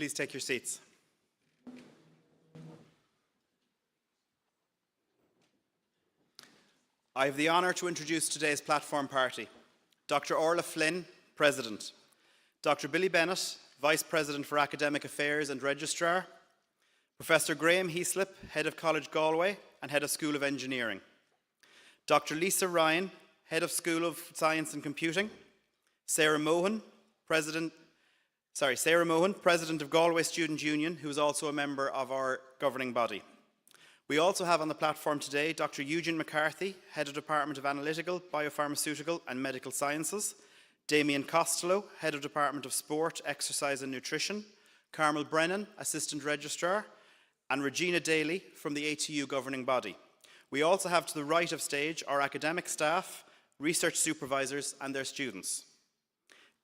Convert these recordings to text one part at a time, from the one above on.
Please take your seats. I have the honour to introduce today's platform party. Dr. Orla Flynn, President. Dr. Billy Bennett, Vice President for Academic Affairs and Registrar. Professor Graham Heaslip, Head of College Galway and Head of School of Engineering. Dr. Lisa Ryan, Head of School of Science and Computing. Sarah Mohan, President of Galway Student Union, who is also a member of our governing body. We also have on the platform today Dr. Eugene McCarthy, Head of Department of Analytical, Biopharmaceutical and Medical Sciences, Damien Costello, Head of Department of Sport, Exercise and Nutrition, Carmel Brennan, Assistant Registrar, and Regina Daly from the ATU governing body. We also have to the right of stage our academic staff, research supervisors and their students.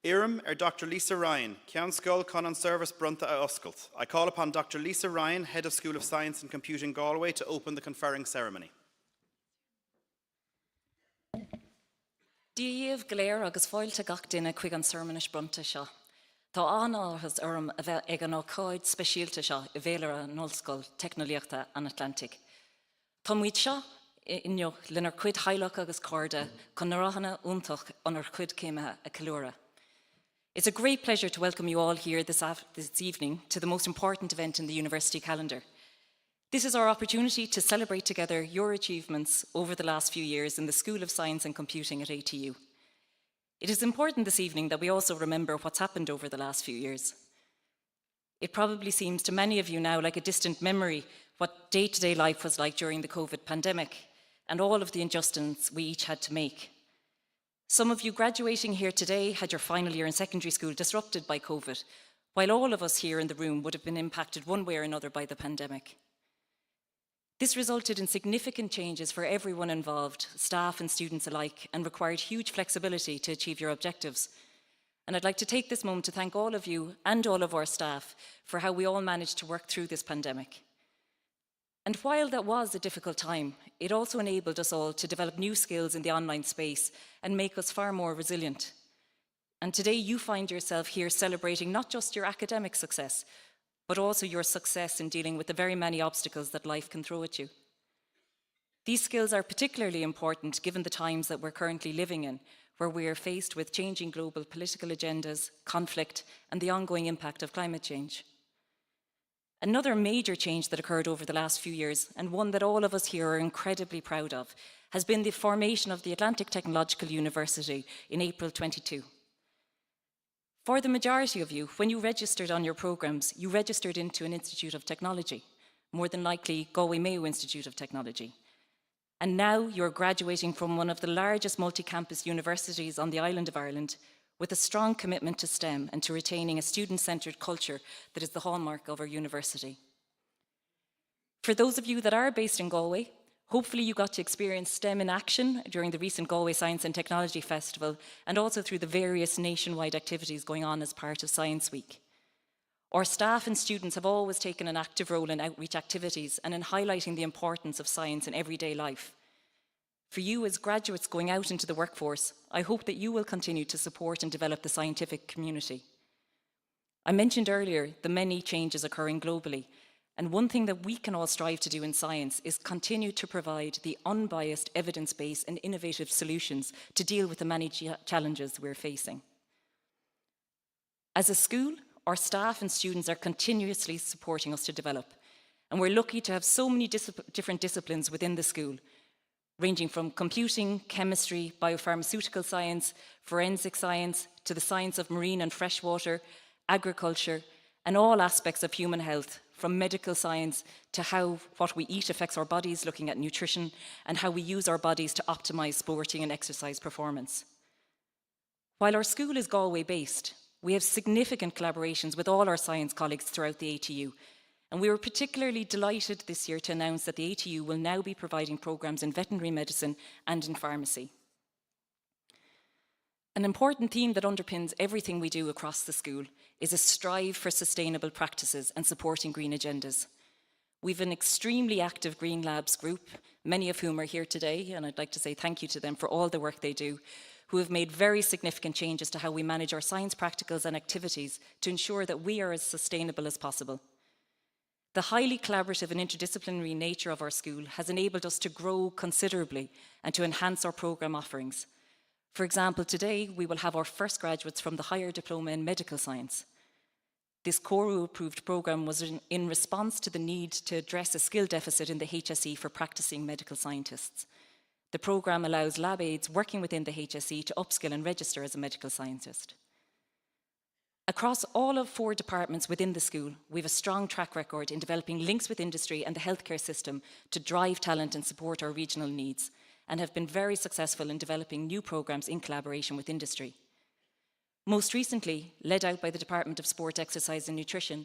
Iram Dr. Lisa Ryan, Ceann Scoil Conan Service Brunta a Oscailt. I call upon Dr. Lisa Ryan, Head of School of Science and Computing Galway, to open the conferring ceremony. Díomh goléir agus fáilte gach duine chuig an sermonis brunta seo. Tá áthas orm a bheith ag an ócáid speisialta seo I bhéilear an Ollscoil Technoliaachta an Atlantic. Tá muid seo inniu lenar cuid hailach agus cárda chun na ráhanna úntach anar cuid céimethe a Clúra. It's a great pleasure to welcome you all here this evening to the most important event in the university calendar. This is our opportunity to celebrate together your achievements over the last few years in the School of Science and Computing at ATU. It is important this evening that we also remember what's happened over the last few years. It probably seems to many of you now like a distant memory what day-to-day life was like during the COVID pandemic and all of the adjustments we each had to make. Some of you graduating here today had your final year in secondary school disrupted by COVID, while all of us here in the room would have been impacted one way or another by the pandemic. This resulted in significant changes for everyone involved, staff and students alike, and required huge flexibility to achieve your objectives. And I'd like to take this moment to thank all of you and all of our staff for how we all managed to work through this pandemic. And while that was a difficult time, it also enabled us all to develop new skills in the online space and make us far more resilient. And today you find yourself here celebrating not just your academic success, but also your success in dealing with the very many obstacles that life can throw at you. These skills are particularly important given the times that we're currently living in, where we are faced with changing global political agendas, conflict, and the ongoing impact of climate change. Another major change that occurred over the last few years, and one that all of us here are incredibly proud of, has been the formation of the Atlantic Technological University in April 22. For the majority of you, when you registered on your programs, you registered into an Institute of Technology, more than likely Galway Mayo Institute of Technology. And now you're graduating from one of the largest multi-campus universities on the island of Ireland, with a strong commitment to STEM and to retaining a student-centred culture that is the hallmark of our university. For those of you that are based in Galway, hopefully you got to experience STEM in action during the recent Galway Science and Technology Festival and also through the various nationwide activities going on as part of Science Week. Our staff and students have always taken an active role in outreach activities and in highlighting the importance of science in everyday life. For you as graduates going out into the workforce, I hope that you will continue to support and develop the scientific community. I mentioned earlier the many changes occurring globally, and one thing that we can all strive to do in science is continue to provide the unbiased evidence base and innovative solutions to deal with the many challenges we're facing. As a school, our staff and students are continuously supporting us to develop, and we're lucky to have so many different disciplines within the school, ranging from computing, chemistry, biopharmaceutical science, forensic science, to the science of marine and freshwater, agriculture, and all aspects of human health, from medical science to how what we eat affects our bodies, looking at nutrition, and how we use our bodies to optimize sporting and exercise performance. While our school is Galway-based, we have significant collaborations with all our science colleagues throughout the ATU, and we were particularly delighted this year to announce that the ATU will now be providing programs in veterinary medicine and in pharmacy. An important theme that underpins everything we do across the school is a strive for sustainable practices and supporting green agendas. We've an extremely active Green Labs group, many of whom are here today, and I'd like to say thank you to them for all the work they do. who have made very significant changes to how we manage our science practicals and activities to ensure that we are as sustainable as possible. The highly collaborative and interdisciplinary nature of our school has enabled us to grow considerably and to enhance our programme offerings. For example, today we will have our first graduates from the Higher Diploma in Medical Science. This CORU-approved programme was in response to the need to address a skill deficit in the HSE for practising medical scientists. The programme allows lab aides working within the HSE to upskill and register as a medical scientist. Across all of 4 departments within the school, we have a strong track record in developing links with industry and the healthcare system to drive talent and support our regional needs, and have been very successful in developing new programmes in collaboration with industry. Most recently, led out by the Department of Sport, Exercise and Nutrition,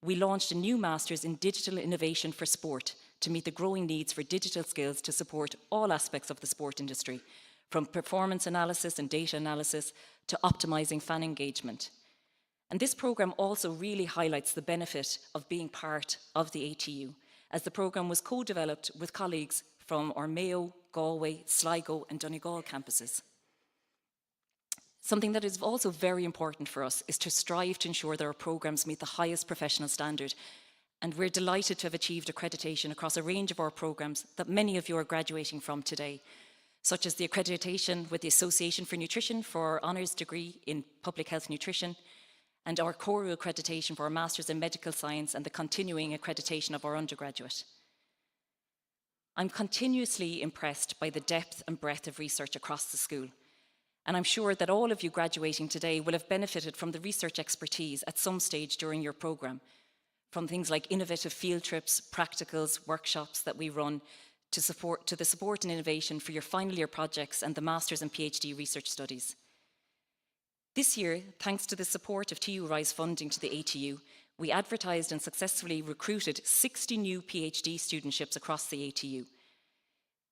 we launched a new Masters in Digital Innovation for Sport to meet the growing needs for digital skills to support all aspects of the sport industry, from performance analysis and data analysis to optimising fan engagement. And this programme also really highlights the benefit of being part of the ATU, as the programme was co-developed with colleagues from our Mayo, Galway, Sligo and Donegal campuses. Something that is also very important for us is to strive to ensure that our programmes meet the highest professional standard, and we're delighted to have achieved accreditation across a range of our programmes that many of you are graduating from today, such as the accreditation with the Association for Nutrition for our honours degree in Public Health Nutrition, and our CORU accreditation for our Masters in Medical Science and the continuing accreditation of our undergraduate. I'm continuously impressed by the depth and breadth of research across the school, and I'm sure that all of you graduating today will have benefited from the research expertise at some stage during your programme, from things like innovative field trips, practicals, workshops that we run to the support and innovation for your final year projects and the Masters and PhD research studies. This year, thanks to the support of TU Rise funding to the ATU, we advertised and successfully recruited 60 new PhD studentships across the ATU.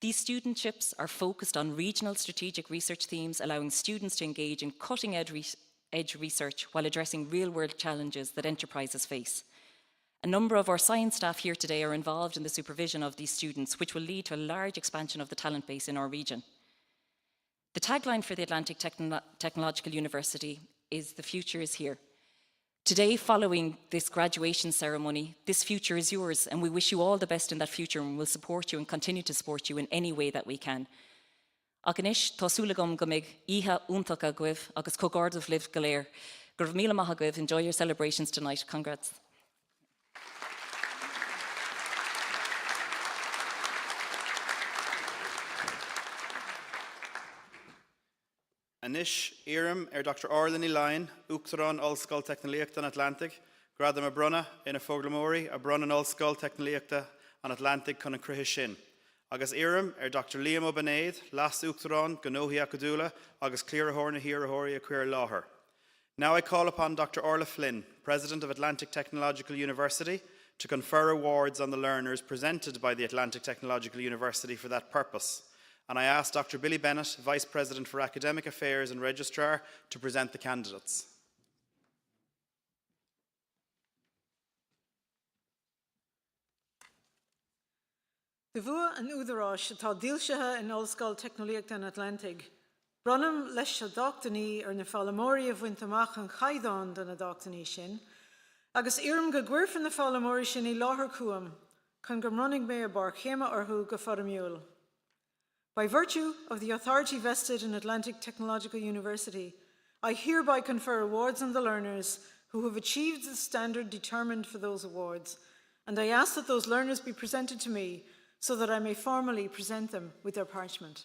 These studentships are focused on regional strategic research themes, allowing students to engage in cutting-edge research while addressing real-world challenges that enterprises face. A number of our science staff here today are involved in the supervision of these students, which will lead to a large expansion of the talent base in our region. The tagline for the Atlantic Technological University is "The future is here." Today, following this graduation ceremony, this future is yours, and we wish you all the best in that future, and we'll support you and continue to support you in any way that we can. Aganish, Tosulagum Gumig, Iha Untaka Gwiv, Agus Kogardov Liv Galer, Gurv Mila Mahagwiv, enjoy your celebrations tonight. Congrats. Anish Iram Dr. Orlan Lyon, Uachtaráin Ollscoil Technoliachta an Atlantic, Gradam a Brunna ina Foglamori, a Brunna Ollscoil Technoliachta an Atlantic chun Cruithe sin. Agus Iram Dr. Liam O'Benaid, Las Uachtaráin Ganohi Acadula, Agus Clearahorna Hirahori a Queer Láher. Now I call upon Dr. Orla Flynn, President of Atlantic Technological University, to confer awards on the learners presented by the Atlantic Technological University for that purpose. And I ask Dr. Billy Bennett, Vice President for Academic Affairs and Registrar, to present the candidates. De bhua an údarás atá díolsithe in Ollscoil Technoliachta an Atlantic. Brunam leis se doctaní ar na fálamóirí a bhaint amach an chaidán don na doctaní sin, agus iarm go gcuirfean na fálamóirí sin í láthair cuam, chun go mronnig mé a bar chéime orthú go fodamúil. By virtue of the authority vested in Atlantic Technological University, I hereby confer awards on the learners who have achieved the standard determined for those awards, and I ask that those learners be presented to me so that I may formally present them with their parchment.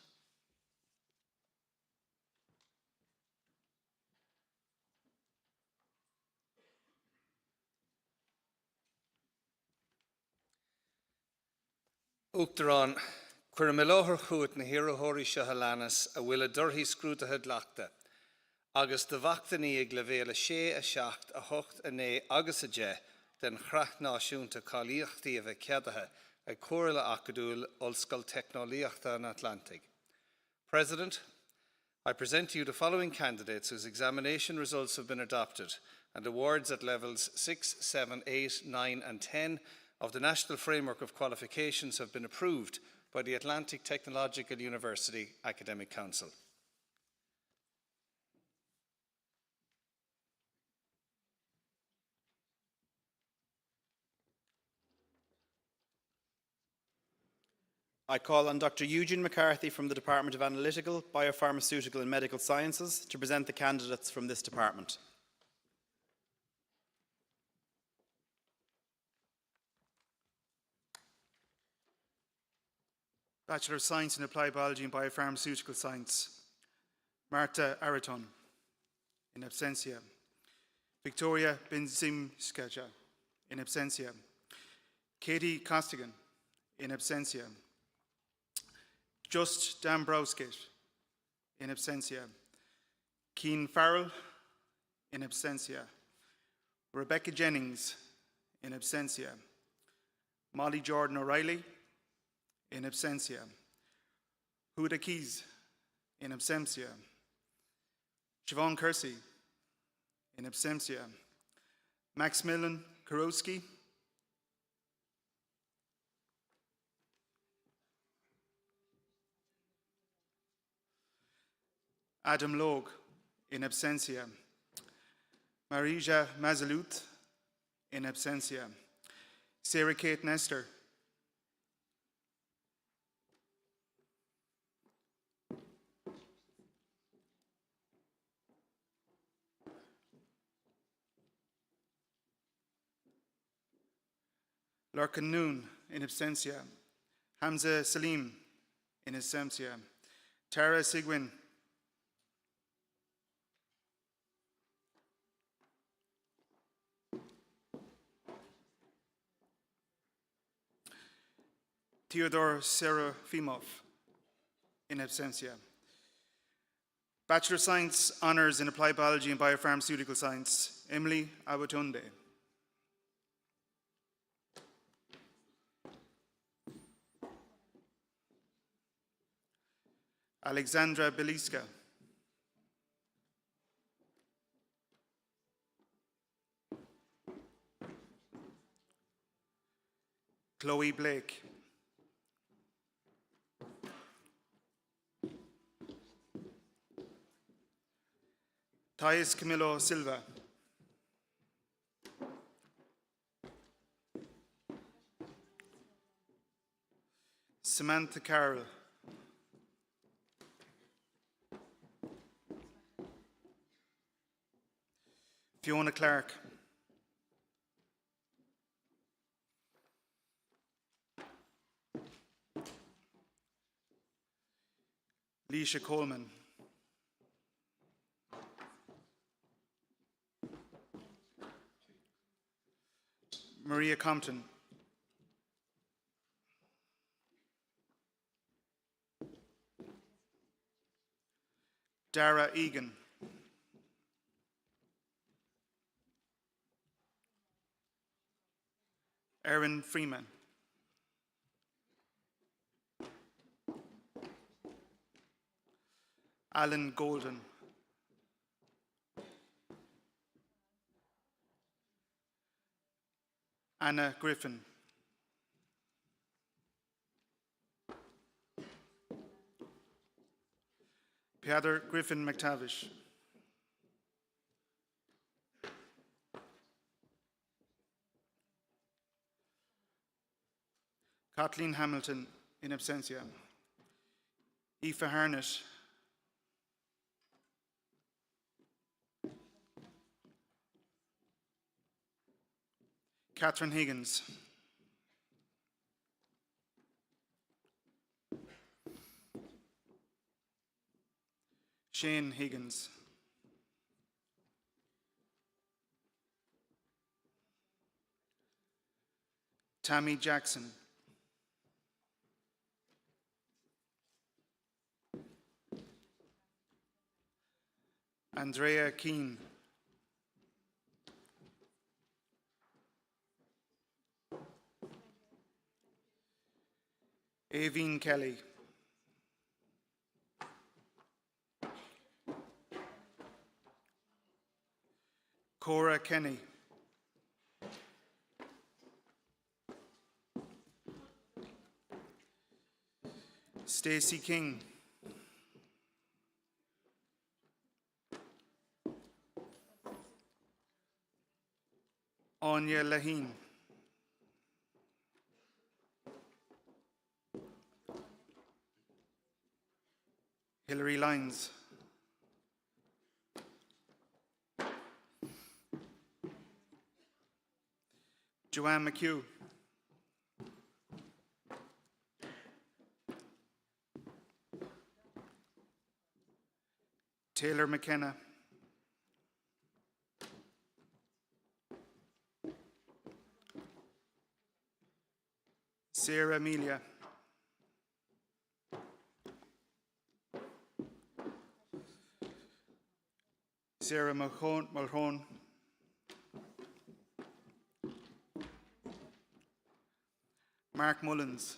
Uachtaráin, cuir me láthair chuait na hiarrthóirí seo halanas a bhfuil a dorthaí scrútathe leachta, agus de bhachtaní ag le bhéle sé a seacht a hocht a né agus a dé den chracht náisiúnta cáilíochtaí a bheith ceadathe ag comhairle acadúil Ollscoil Technoliachta an Atlantic. President, I present to you the following candidates whose examination results have been adopted and awards at levels 6, 7, 8, 9 and 10 of the National Framework of Qualifications have been approved by the Atlantic Technological University Academic Council. I call on Dr. Eugene McCarthy from the Department of Analytical, Biopharmaceutical and Medical Sciences to present the candidates from this department. Bachelor of Science in Applied Biology and Biopharmaceutical Science, Marta Araton, in absentia. Victoria Benzimskaja, in absentia. Katie Costigan, in absentia. Just Dambrowskit, in absentia. Keen Farrell, in absentia. Rebecca Jennings, in absentia. Molly Jordan O'Reilly, in absentia. Huda Keys, in absentia. Siobhan Kersey, in absentia. Maximilian Karowski, Adam Logue, in absentia. Marija Mazalut, in absentia. Sarah Kate Nestor, Larkin Noon, in absentia. Hamza Salim, in absentia. Tara Sigwin, Theodore Serafimov, in absentia. Bachelor of Science Honours in Applied Biology and Biopharmaceutical Science, Emily Abatunde. Alexandra Beliska. Chloe Blake. Thais Camilo Silva. Samantha Carroll. Fiona Clark. Leisha Coleman. Maria Compton. Dara Egan. Erin Freeman. Alan Golden. Anna Griffin. Peadar Griffin McTavish. Kathleen Hamilton, in absentia. Aoife Harnett. Catherine Higgins. Shane Higgins. Tammy Jackson. Andrea Keane. Aveen Kelly. Cora Kenny. Stacey King. Anya Lahine. Hilary Lyons. Joanne McHugh. Taylor McKenna. Sarah Amelia. Sarah Mulhone. Mark Mullins.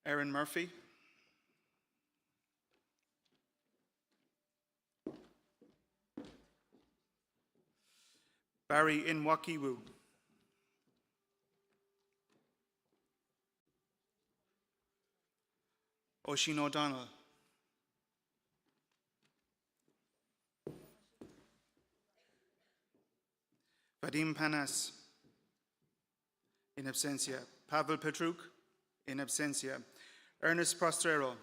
Erin Murphy. Barry Inwakiwu. Oisin O'Donnell. Vadim Panas, in absentia. Pavel Petruk, in absentia. Ernest Prostrero.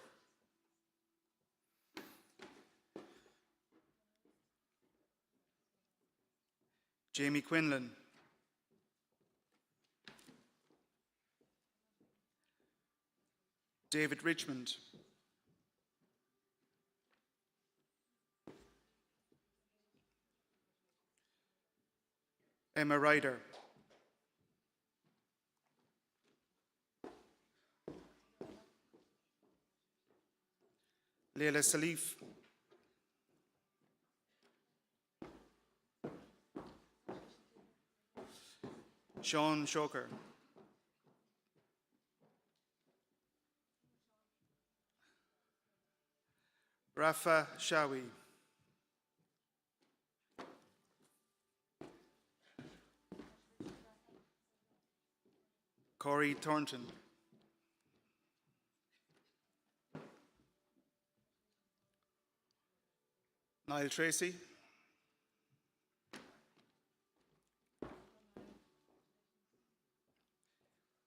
Jamie Quinlan. David Richmond. Emma Ryder. Leila Salif. Sean Shoker. Rafa Shawi. Corey Thornton. Niall Tracy.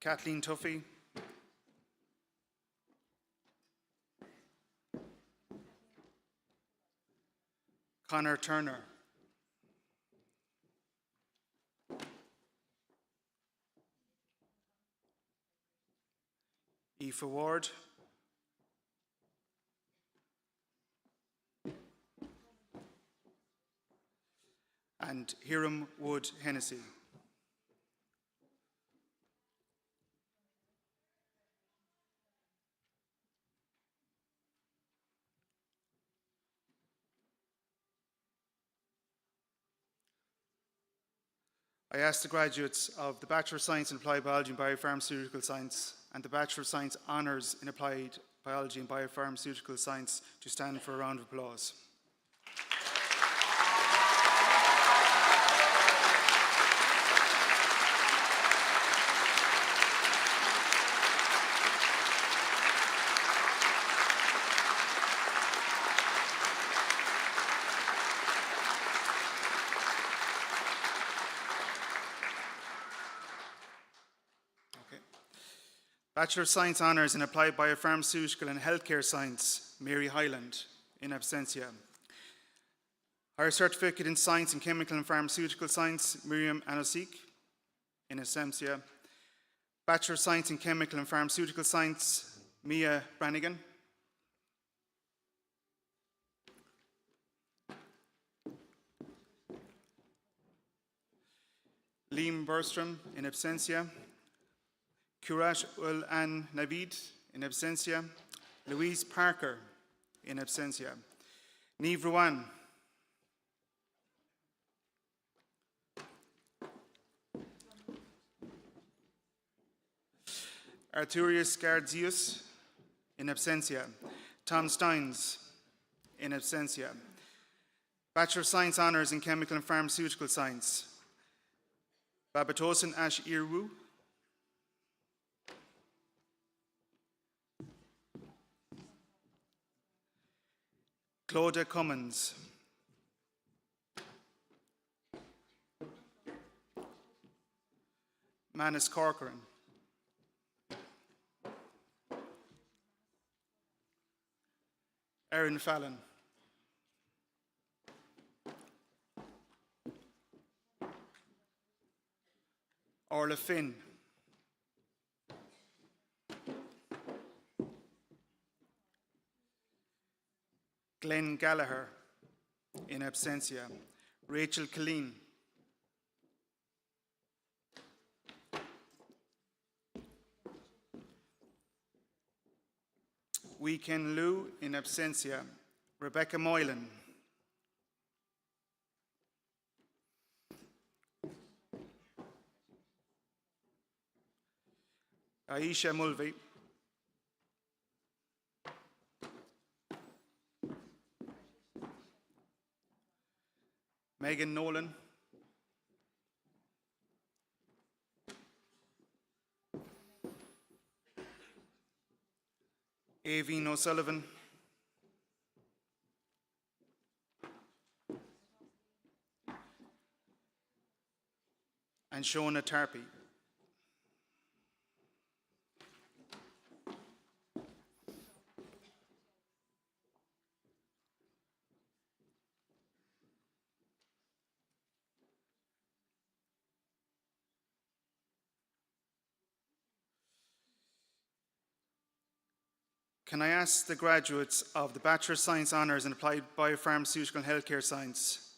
Kathleen Tuffy. Connor Turner. Aoife Ward. And Hiram Wood Hennessy. I ask the graduates of the Bachelor of Science in Applied Biology and Biopharmaceutical Science and the Bachelor of Science Honours in Applied Biology and Biopharmaceutical Science to stand for a round of applause. Bachelor of Science Honours in Applied Biopharmaceutical and Healthcare Science, Mary Hyland, in absentia. Higher Certificate in Science in Chemical and Pharmaceutical Science, Miriam Anosik, in absentia. Bachelor of Science in Chemical and Pharmaceutical Science, Mia Brannigan. Liam Berstrom, in absentia. Kurash Ul An Navid, in absentia. Louise Parker, in absentia. Niamh Rowan. Arturius Gardzius, in absentia. Tom Steins, in absentia. Bachelor of Science Honours in Chemical and Pharmaceutical Science, Babatosin Ash Irwu. Claudia Cummins. Manus Corcoran. Erin Fallon. Orla Finn. Glenn Gallagher, in absentia. Rachel Killeen. Weekend Lou, in absentia. Rebecca Moylan. Aisha Mulvey. Megan Nolan. Aveen O'Sullivan. And Shona Tarpey. Can I ask the graduates of the Bachelor of Science Honours in Applied Biopharmaceutical and Healthcare Science,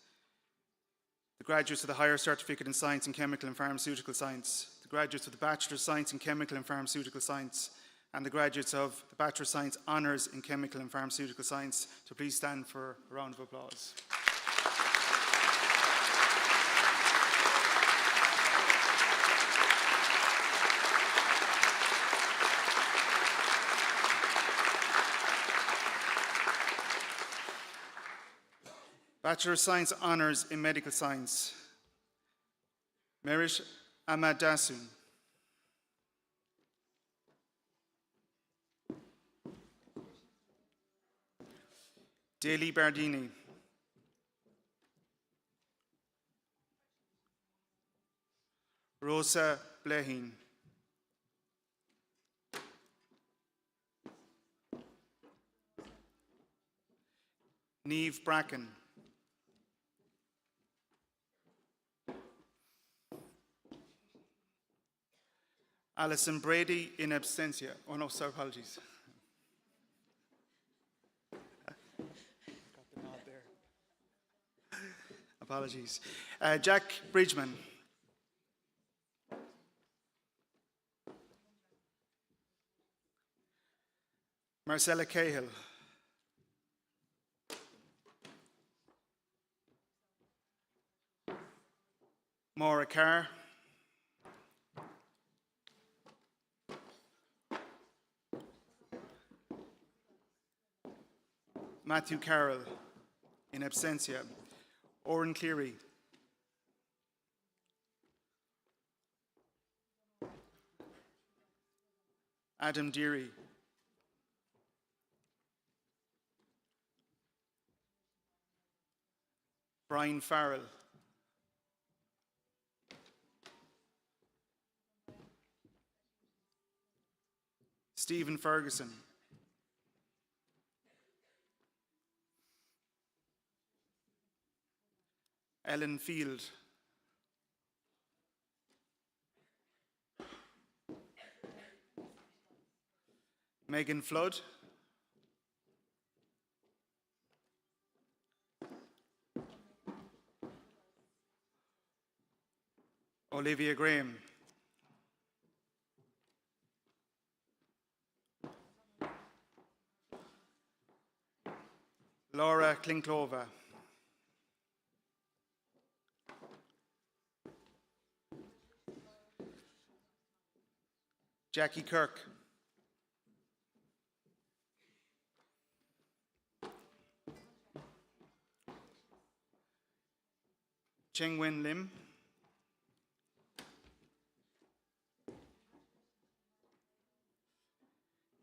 the graduates of the Higher Certificate in Science in Chemical and Pharmaceutical Science, the graduates of the Bachelor of Science in Chemical and Pharmaceutical Science, and the graduates of the Bachelor of Science Honours in Chemical and Pharmaceutical Science to please stand for a round of applause. Bachelor of Science Honours in Medical Science, Merit Amadasun. Daly Bardini. Rosa Blehin. Niamh Bracken. Alison Brady, in absentia. Oh no, sorry, apologies. Got the nod there. Apologies. Jack Bridgman. Marcella Cahill. Maura Carr. Matthew Carroll, in absentia. Oren Cleary. Adam Deary. Brian Farrell. Stephen Ferguson. Ellen Field. Megan Flood. Olivia Graham. Laura Klinklova. Jackie Kirk. Cheng Wen Lim.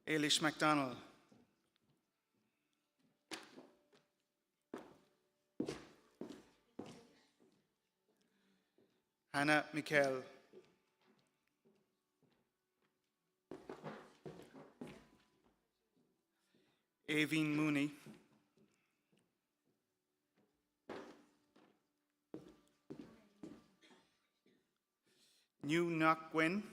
Ailish MacDonald. Hannah Mikkel. Aveen Mooney. New Knock Gwen,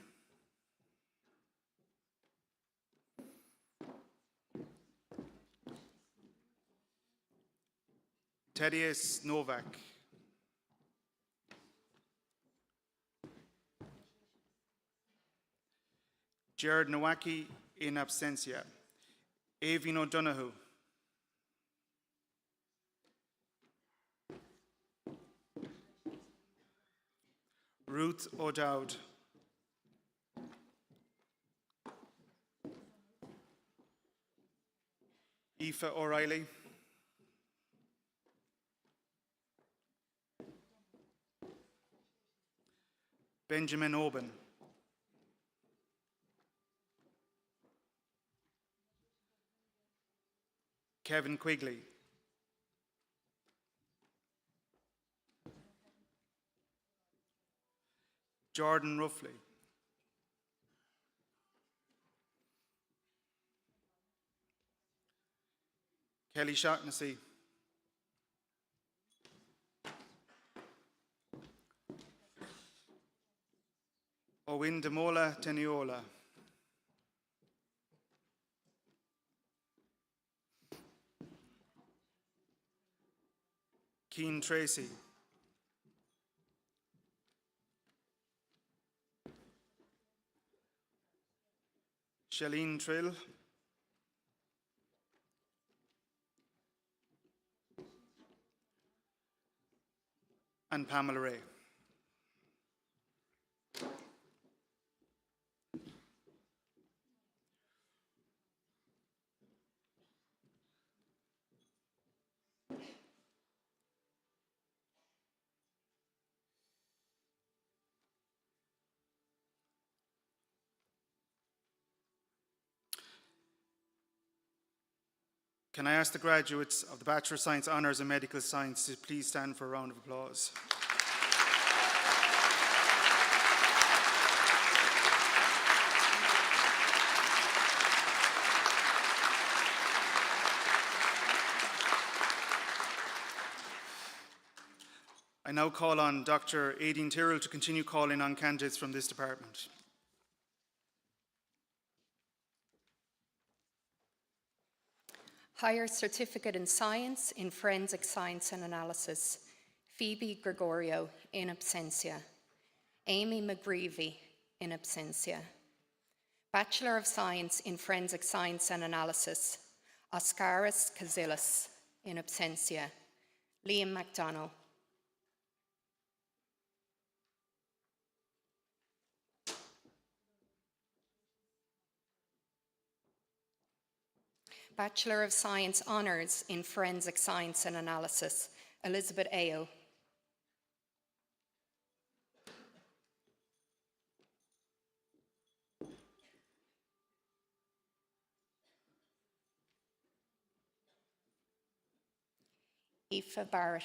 Thaddeus Novak, Jared Nowaki in absentia, Avin O'Donoghue, Ruth O'Dowd, Aoife O'Reilly, Benjamin Oban, Kevin Quigley, Jordan Ruffley, Kelly Shaughnessy, Owen Demola Teniola, Keen Tracy, Shalene Trill, and Pamela Ray. Can I ask the graduates of the Bachelor of Science Honours in Medical Science to please stand for a round of applause. I now call on Dr. Aideen Tyrrell to continue calling on candidates from this department. Higher Certificate in Science in Forensic Science and Analysis, Phoebe Gregorio in absentia, Amy McGreevy in absentia. Bachelor of Science in Forensic Science and Analysis, Oscaris Kazillis in absentia, Liam MacDonald. Bachelor of Science Honours in Forensic Science and Analysis, Elizabeth Ao. Aoife Barrett.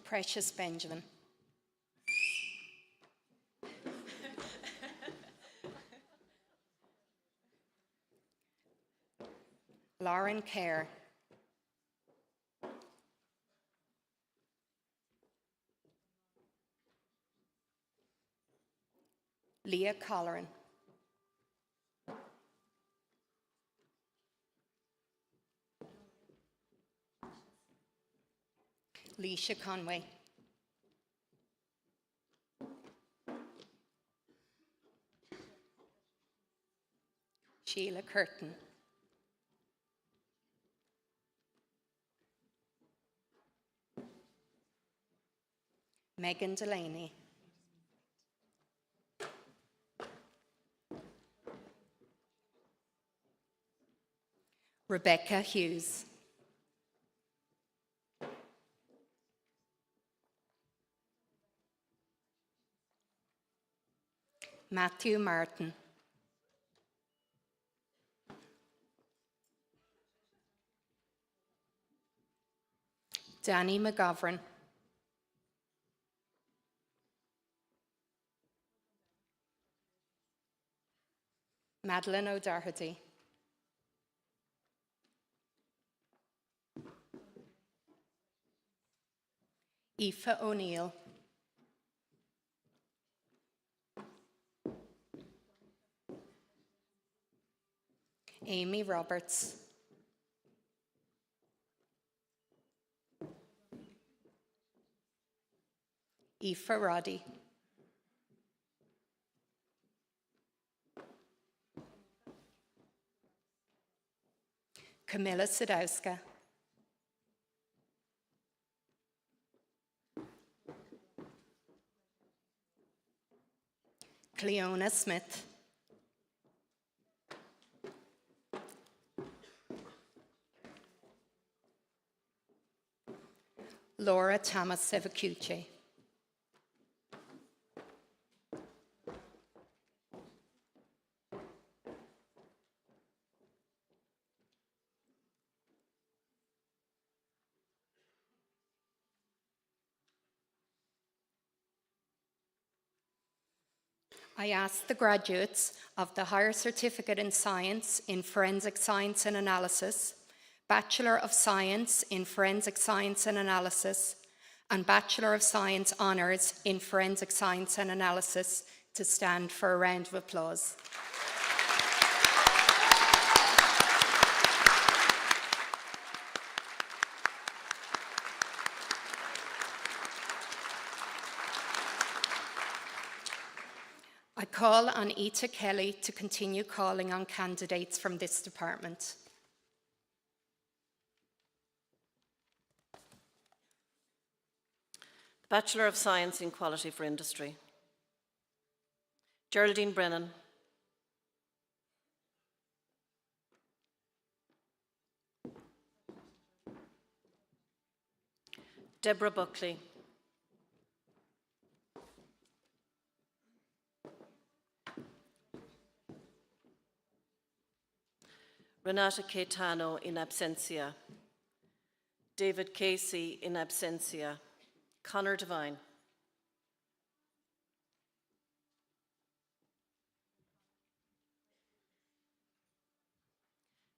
Precious Benjamin. Lauren Kerr. Leah Colleran. Leisha Conway. Sheila Curtin. Megan Delaney. Rebecca Hughes. Matthew Martin. Danny McGovern. Madeleine O'Doherty. Aoife O'Neill. Amy Roberts. Aoife Roddy. Camilla Sadowska. Cleona Smith. Laura Thomas Sevacucci. I ask the graduates of the Higher Certificate in Science in Forensic Science and Analysis, Bachelor of Science in Forensic Science and Analysis, and Bachelor of Science Honours in Forensic Science and Analysis to stand for a round of applause. I call on Ita Kelly to continue calling on candidates from this department. Bachelor of Science in Quality for Industry. Geraldine Brennan. Deborah Buckley. Renata Caetano in absentia. David Casey in absentia. Conor Devine.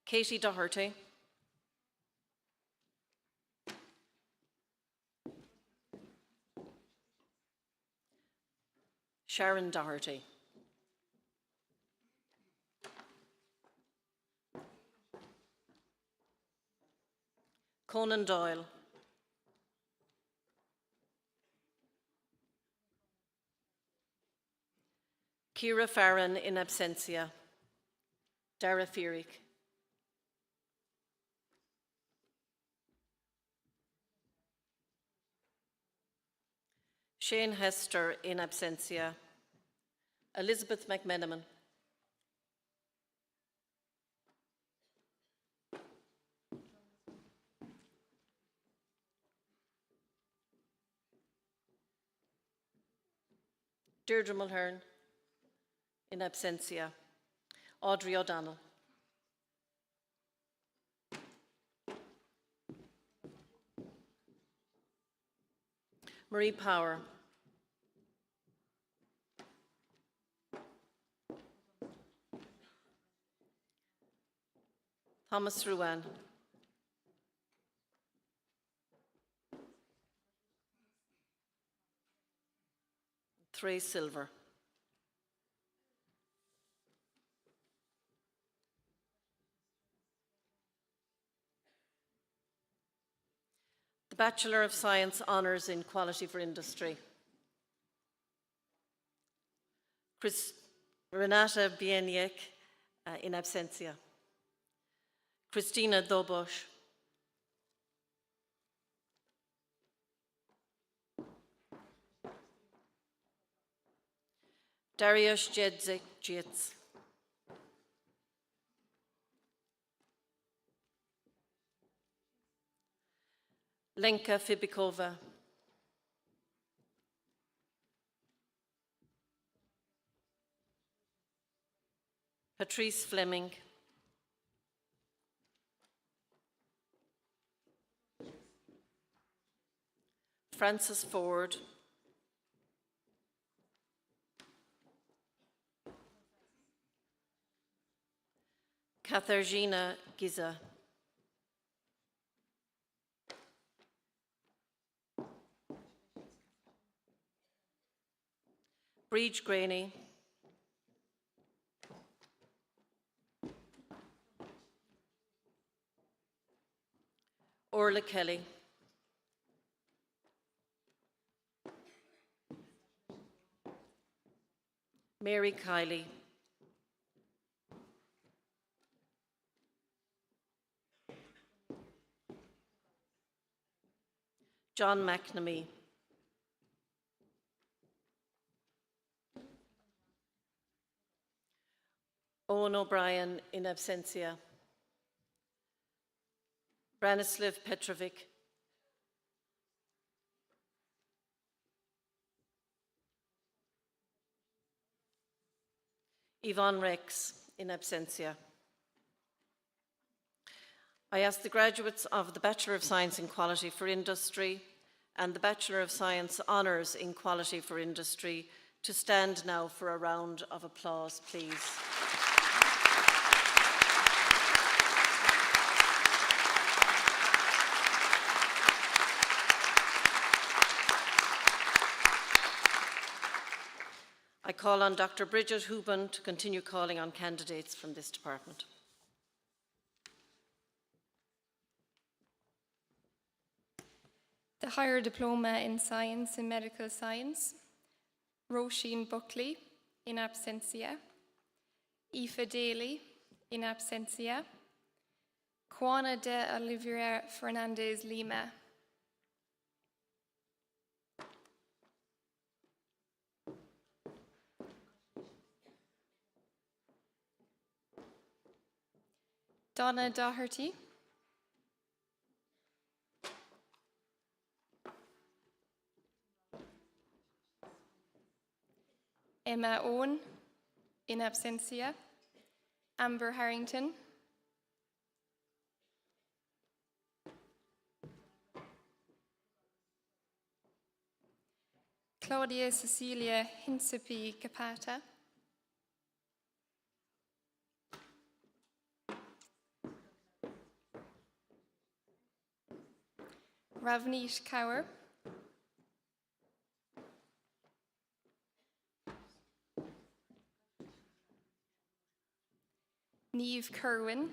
Katie Doherty. Sharon Doherty. Conan Doyle. Ciara Farron in absentia. Dara Fierig. Shane Hester in absentia. Elizabeth McMenamin. Deirdre Mulhern in absentia. Audrey O'Donnell. Marie Power. Thomas Ruan. Trey Silver. The Bachelor of Science Honours in Quality for Industry. Renata Bieniek in absentia. Christina Dobosh. Dariusz Jedzik. Lenka Fibikova. Patrice Fleming. Francis Ford. Katarzyna Giza. Breach Graney, Orla Kelly, Mary Kiley, John McNamee, Owen O'Brien in absentia, Branislav Petrovic, Yvonne Rex in absentia. I ask the graduates of the Bachelor of Science in Quality for Industry and the Bachelor of Science Honours in Quality for Industry to stand now for a round of applause, please. I call on Dr. Bridget Houben to continue calling on candidates from this department. The Higher Diploma in Science and Medical Science, Roisin Buckley, in absentia, Aoife Daly, in absentia, Juana de Oliveira Fernandez Lima. Donna Doherty, Emma Owen, in absentia, Amber Harrington, Claudia Cecilia Hinsipi Capata, Ravneet Kaur, Niamh Kerwin,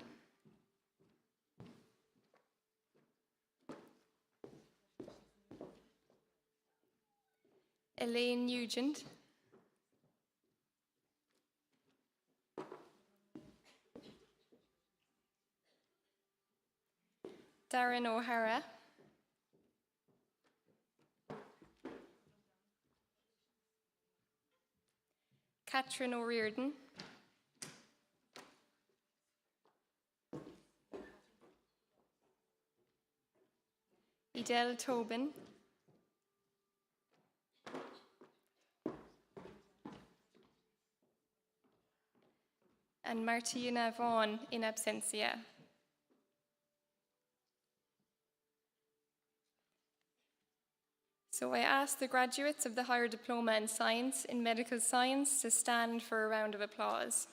Elaine Nugent, Darren O'Hara, Catherine O'Riordan, Edel Tobin, and Martina Vaughan, in absentia. So I ask the graduates of the Higher Diploma in Science in Medical Science to stand for a round of applause.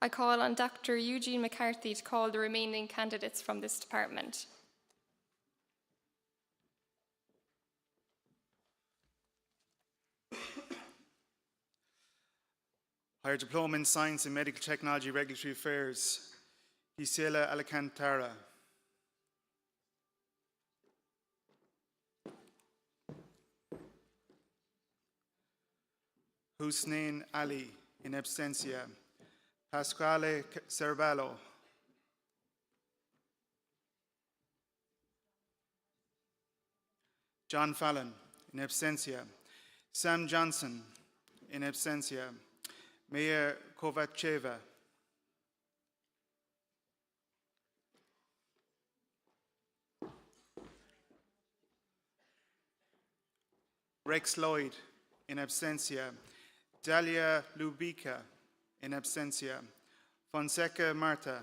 I call on Dr. Eugene McCarthy to call the remaining candidates from this department. Higher Diploma in Science and Medical Technology Regulatory Affairs, Gisela Alcantara. Hussein Ali, in absentia. Pasquale Cervallo. John Fallon, in absentia. Sam Johnson, in absentia. Maya Kovacheva. Rex Lloyd, in absentia. Dalia Lubica, in absentia. Fonseca Marta.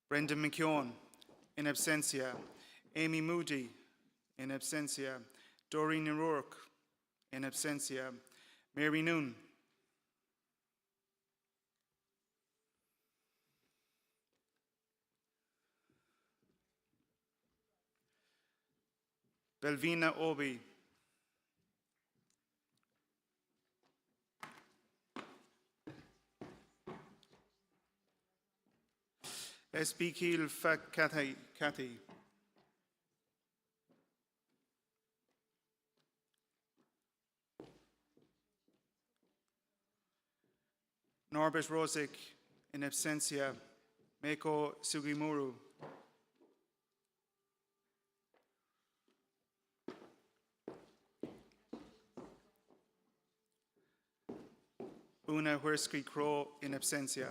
Brendan McKeown, in absentia. Amy Moody, in absentia. Doreen O'Rourke, in absentia. Mary Noon. Belvina Obi. S.B. Keel Cathy. Norbert Rosick, in absentia. Meiko Sugimuru. Una Hursky Crow, in absentia.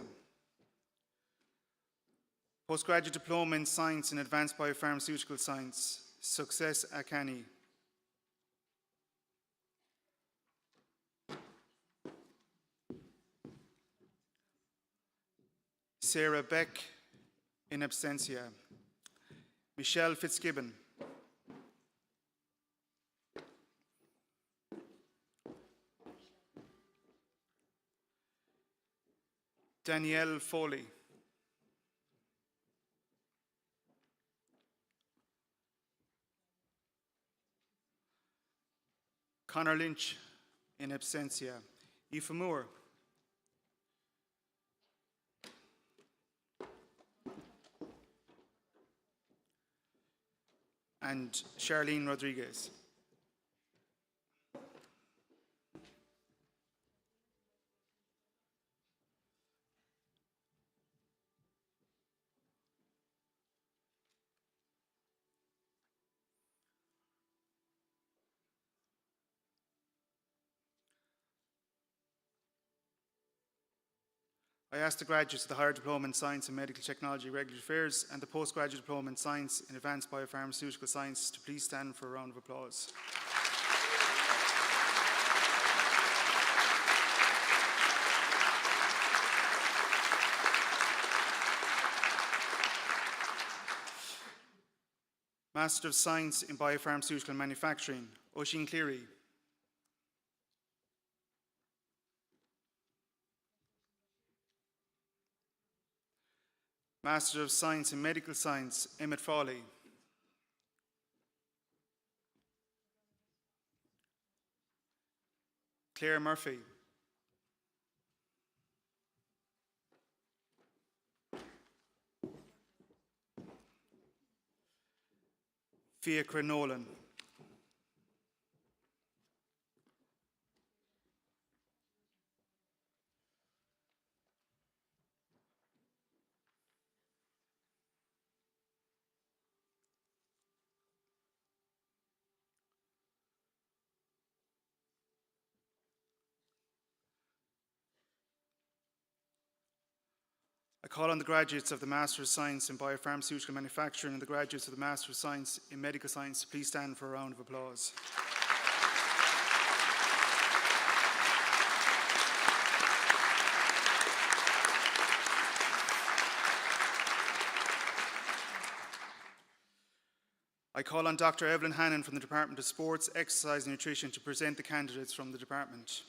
Postgraduate Diploma in Science and Advanced Biopharmaceutical Science, Success Akani. Sarah Beck, in absentia. Michelle Fitzgibbon. Danielle Foley. Connor Lynch, in absentia. Aoife Moore. And Charlene Rodriguez. I ask the graduates of the Higher Diploma in Science and Medical Technology Regulatory Affairs and the Postgraduate Diploma in Science in Advanced Biopharmaceutical Science to please stand for a round of applause. Master of Science in Biopharmaceutical Manufacturing, Oisin Cleary. Master of Science in Medical Science, Emmett Fawley. Claire Murphy. Fiacre Nolan. I call on the graduates of the Master of Science in Biopharmaceutical Manufacturing and the graduates of the Master of Science in Medical Science to please stand for a round of applause. I call on Dr. Evelyn Hannon from the Department of Sports, Exercise and Nutrition to present the candidates from the department.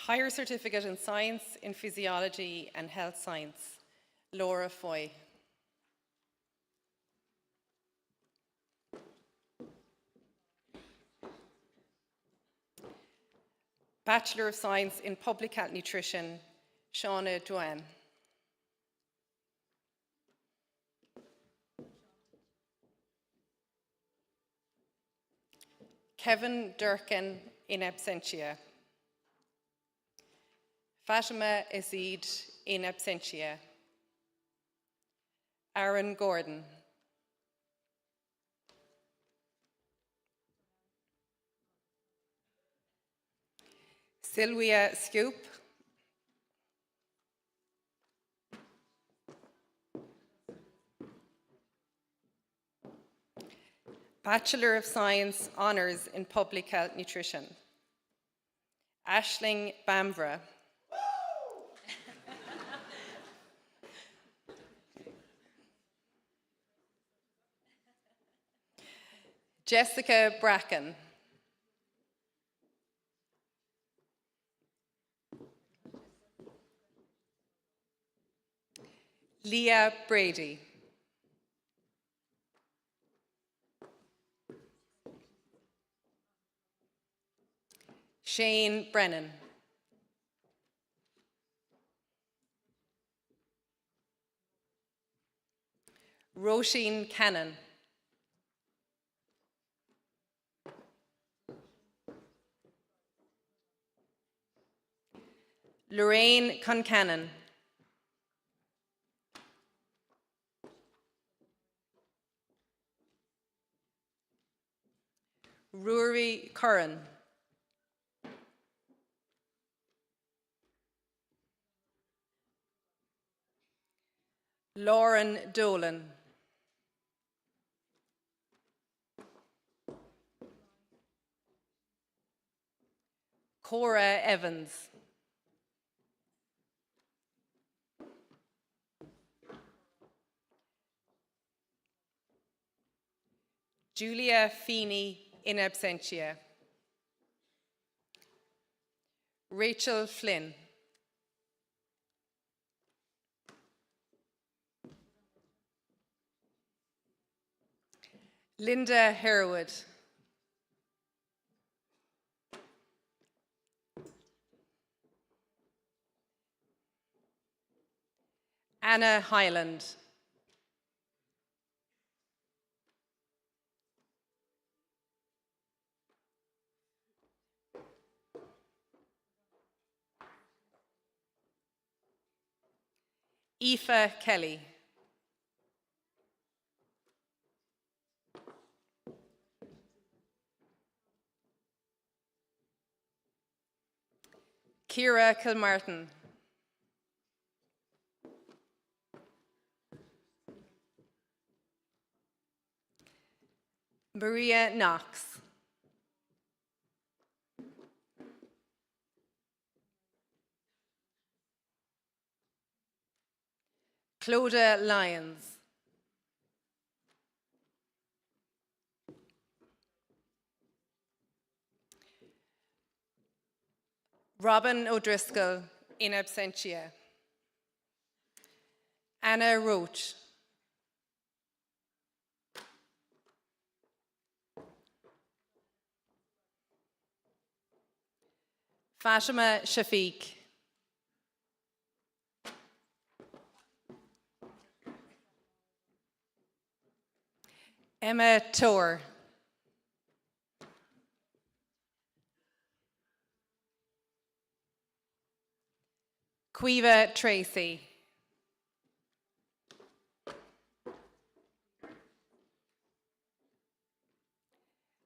Higher Certificate in Science in Physiology and Health Science, Laura Foy. Bachelor of Science in Public Health Nutrition, Shauna Duane. Kevin Durkin in absentia. Fatima Azid in absentia. Aaron Gordon. Sylvia Scoop. Bachelor of Science Honours in Public Health Nutrition. Aisling Bambra. Jessica Bracken. Leah Brady. Shane Brennan. Roisin Cannon. Lorraine Concannon. Rory Curran. Lauren Dolan. Cora Evans. Julia Feeney in absentia. Rachel Flynn. Linda Herwood. Anna Hyland. Aoife Kelly. Ciara Kilmartin. Maria Knox. Clodagh Lyons. Robin O'Driscoll in absentia. Anna Roach. Fatima Shafiq. Emma Tor. Quiva Tracy.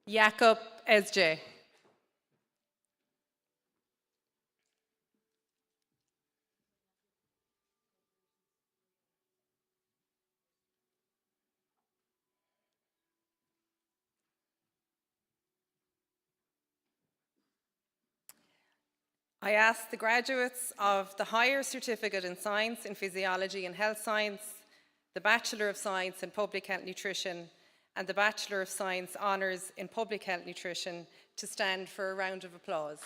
Jakob Esje. I ask the graduates of the Higher Certificate in Science in Physiology and Health Science, the Bachelor of Science in Public Health Nutrition, and the Bachelor of Science Honours in Public Health Nutrition to stand for a round of applause.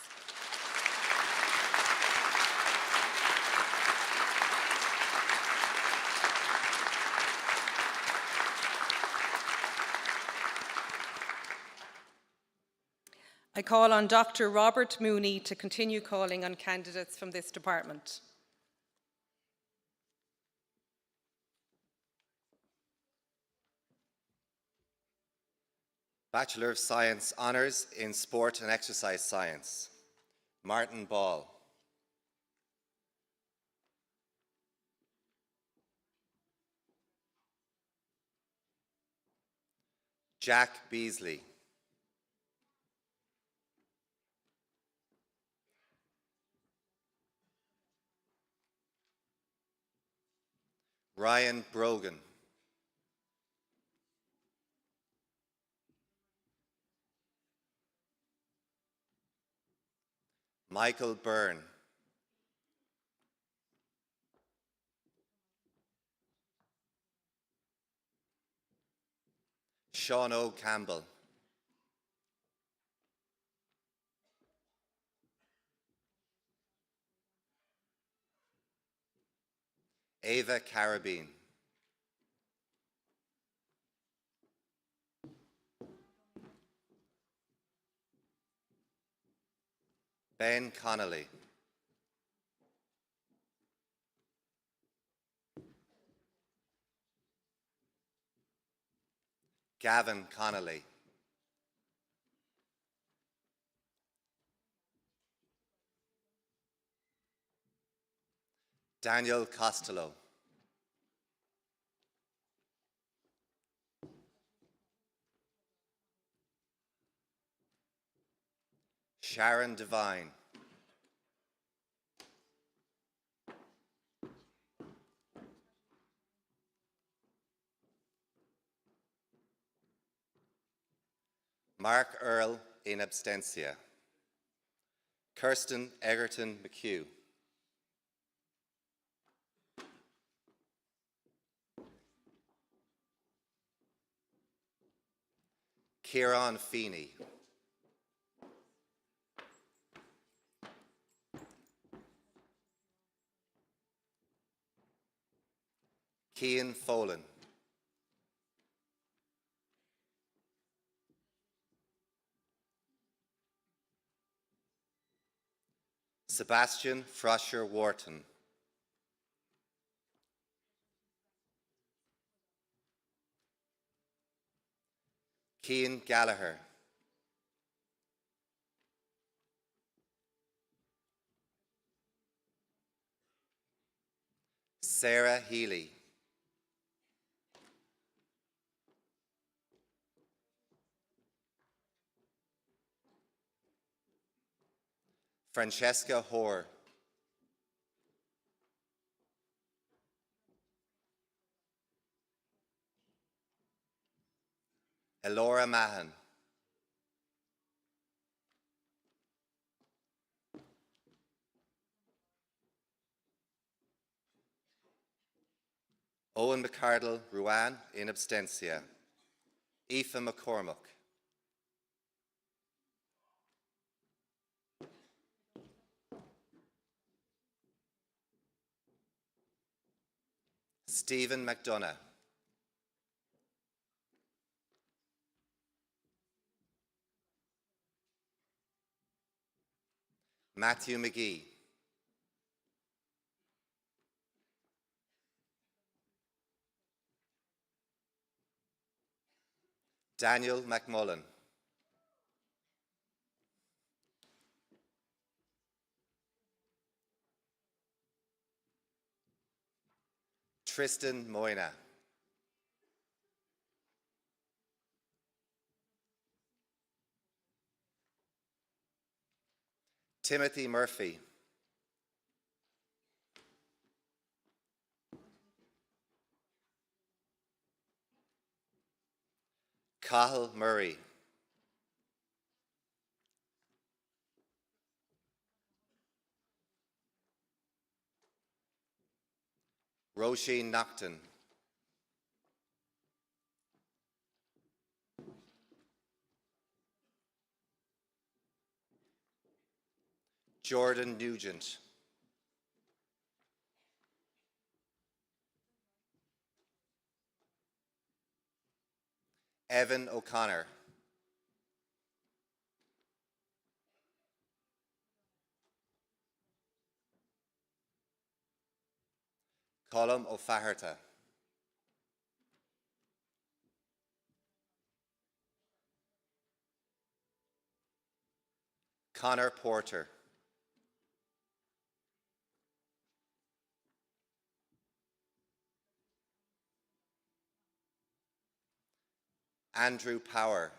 I call on Dr. Robert Mooney to continue calling on candidates from this department. Bachelor of Science Honours in Sport and Exercise Science, Martin Ball. Jack Beasley. Ryan Brogan. Michael Byrne. Sean O. Campbell. Ava Carabine. Ben Connolly. Gavin Connolly. Daniel Costello. Sharon Devine. Mark Earl in abstentia. Kirsten Egerton McHugh. Kieran Feeney. Cian Folan. Sebastian Frosher Wharton. Cian Gallagher. Sarah Healy. Francesca Hoare. Elora Mahan. Owen McCardle Ruan in abstentia. Aoife McCormick. Stephen McDonough. Matthew McGee. Daniel McMullen. Tristan Moyna. Timothy Murphy. Cathal Murray. Roisin Nocton. Jordan Nugent. Evan O'Connor. Colm O'Faherty. Connor Porter. Andrew Power.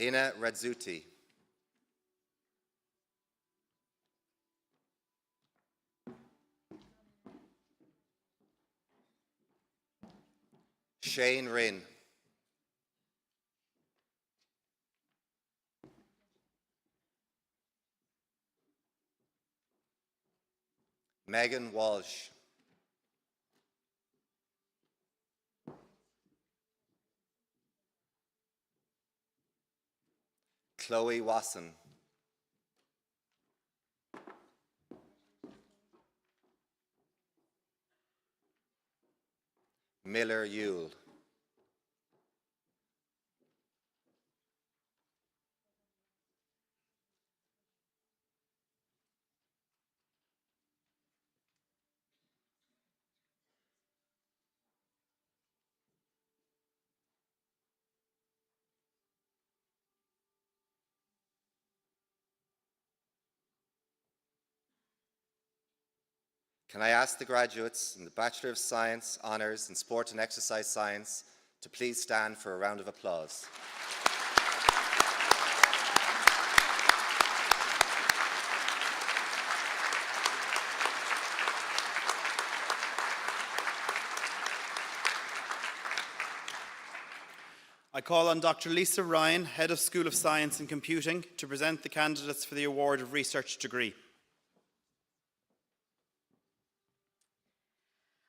Ina Radzuti. Shane Rinn. Megan Walsh. Chloe Wasson. Miller Yule. Can I ask the graduates in the Bachelor of Science, Honours in Sport and Exercise Science to please stand for a round of applause. I call on Dr. Lisa Ryan, Head of School of Science and Computing, to present the candidates for the award of research degree.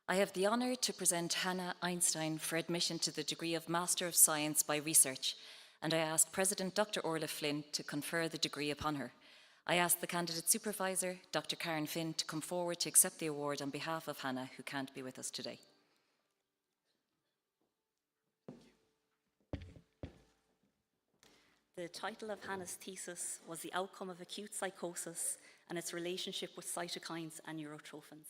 I have the honour to present Hannah Einstein for admission to the degree of Master of Science by Research, and I ask President Dr. Orla Flynn to confer the degree upon her. I ask the candidate supervisor, Dr. Karen Finn, to come forward to accept the award on behalf of Hannah, who can't be with us today. The title of Hannah's thesis was The Outcome of Acute Psychosis and its Relationship with Cytokines and Neurotrophins.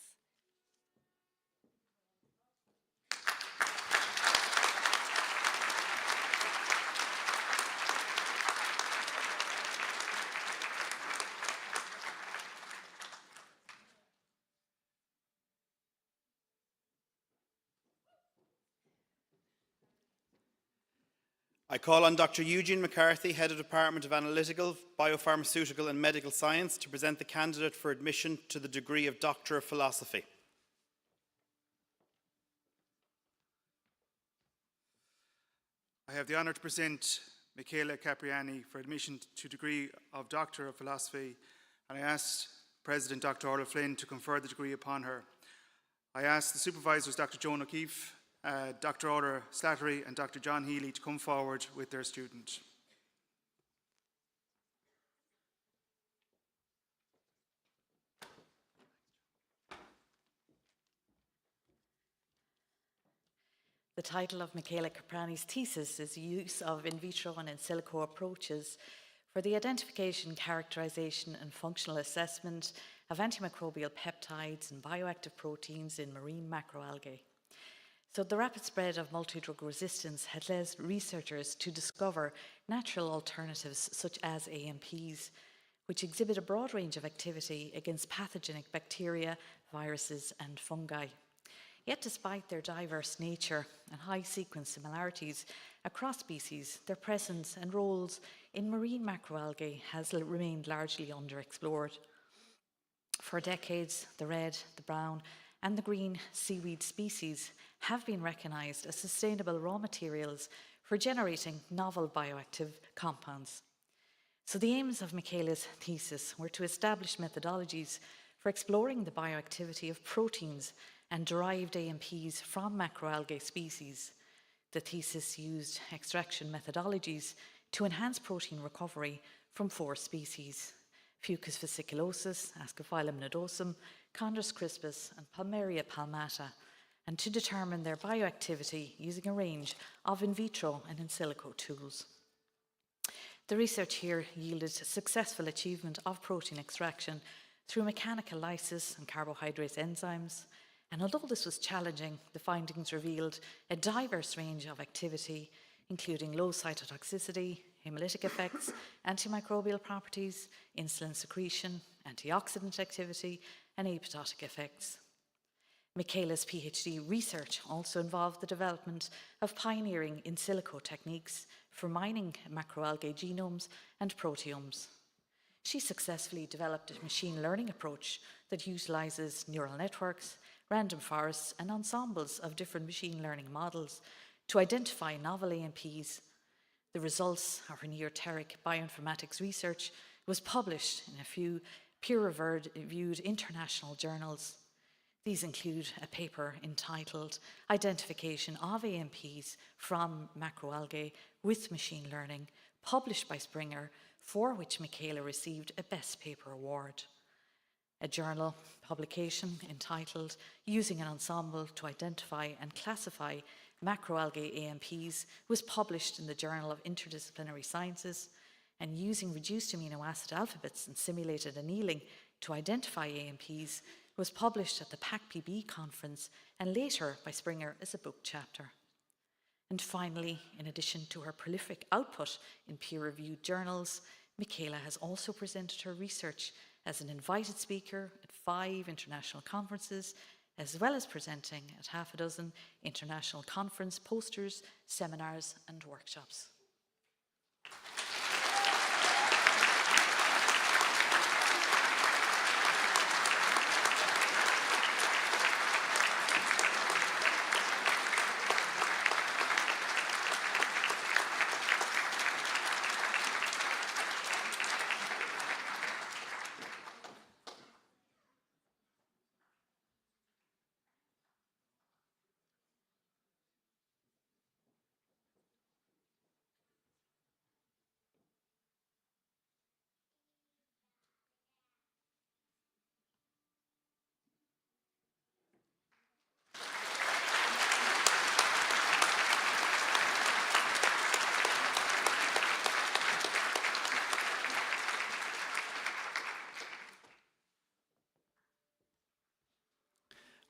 I call on Dr. Eugene McCarthy, Head of Department of Analytical, Biopharmaceutical and Medical Science, to present the candidate for admission to the degree of Doctor of Philosophy. I have the honour to present Michaela Capriani for admission to degree of Doctor of Philosophy, and I ask President Dr. Orla Flynn to confer the degree upon her. I ask the supervisors, Dr. Joan O'Keefe, Dr. Orla Slattery and Dr. John Healy, to come forward with their student. The title of Michaela Capriani's thesis is the use of in vitro and in silico approaches for the identification, characterization and functional assessment of antimicrobial peptides and bioactive proteins in marine macroalgae. So the rapid spread of multi-drug resistance has led researchers to discover natural alternatives such as AMPs, which exhibit a broad range of activity against pathogenic bacteria, viruses and fungi. Yet despite their diverse nature and high sequence similarities across species, their presence and roles in marine macroalgae has remained largely underexplored. For decades, the red, the brown and the green seaweed species have been recognised as sustainable raw materials for generating novel bioactive compounds. So the aims of Michaela's thesis were to establish methodologies for exploring the bioactivity of proteins and derived AMPs from macroalgae species. The thesis used extraction methodologies to enhance protein recovery from 4 species: Fucus vesiculosus, Ascophyllum nodosum, Chondrus crispus, and Palmaria palmata, and to determine their bioactivity using a range of in vitro and in silico tools. The research here yielded successful achievement of protein extraction through mechanical lysis and carbohydrate enzymes, and although this was challenging, the findings revealed a diverse range of activity, including low cytotoxicity, hemolytic effects, antimicrobial properties, insulin secretion, antioxidant activity, and apoptotic effects. Michaela's PhD research also involved the development of pioneering in silico techniques for mining macroalgae genomes and proteomes. She successfully developed a machine learning approach that utilizes neural networks, random forests, and ensembles of different machine learning models to identify novel AMPs. The results of her neoteric bioinformatics research was published in a few peer-reviewed international journals. These include a paper entitled Identification of AMPs from Macroalgae with Machine Learning, published by Springer, for which Michaela received a Best Paper Award. A journal publication entitled Using an Ensemble to Identify and Classify Macroalgae AMPs was published in the Journal of Interdisciplinary Sciences, and Using Reduced Amino Acid Alphabets and Simulated Annealing to Identify AMPs was published at the PAC-PB conference and later by Springer as a book chapter. And finally, in addition to her prolific output in peer-reviewed journals, Michaela has also presented her research as an invited speaker at 5 international conferences, as well as presenting at half a dozen international conference posters, seminars, and workshops.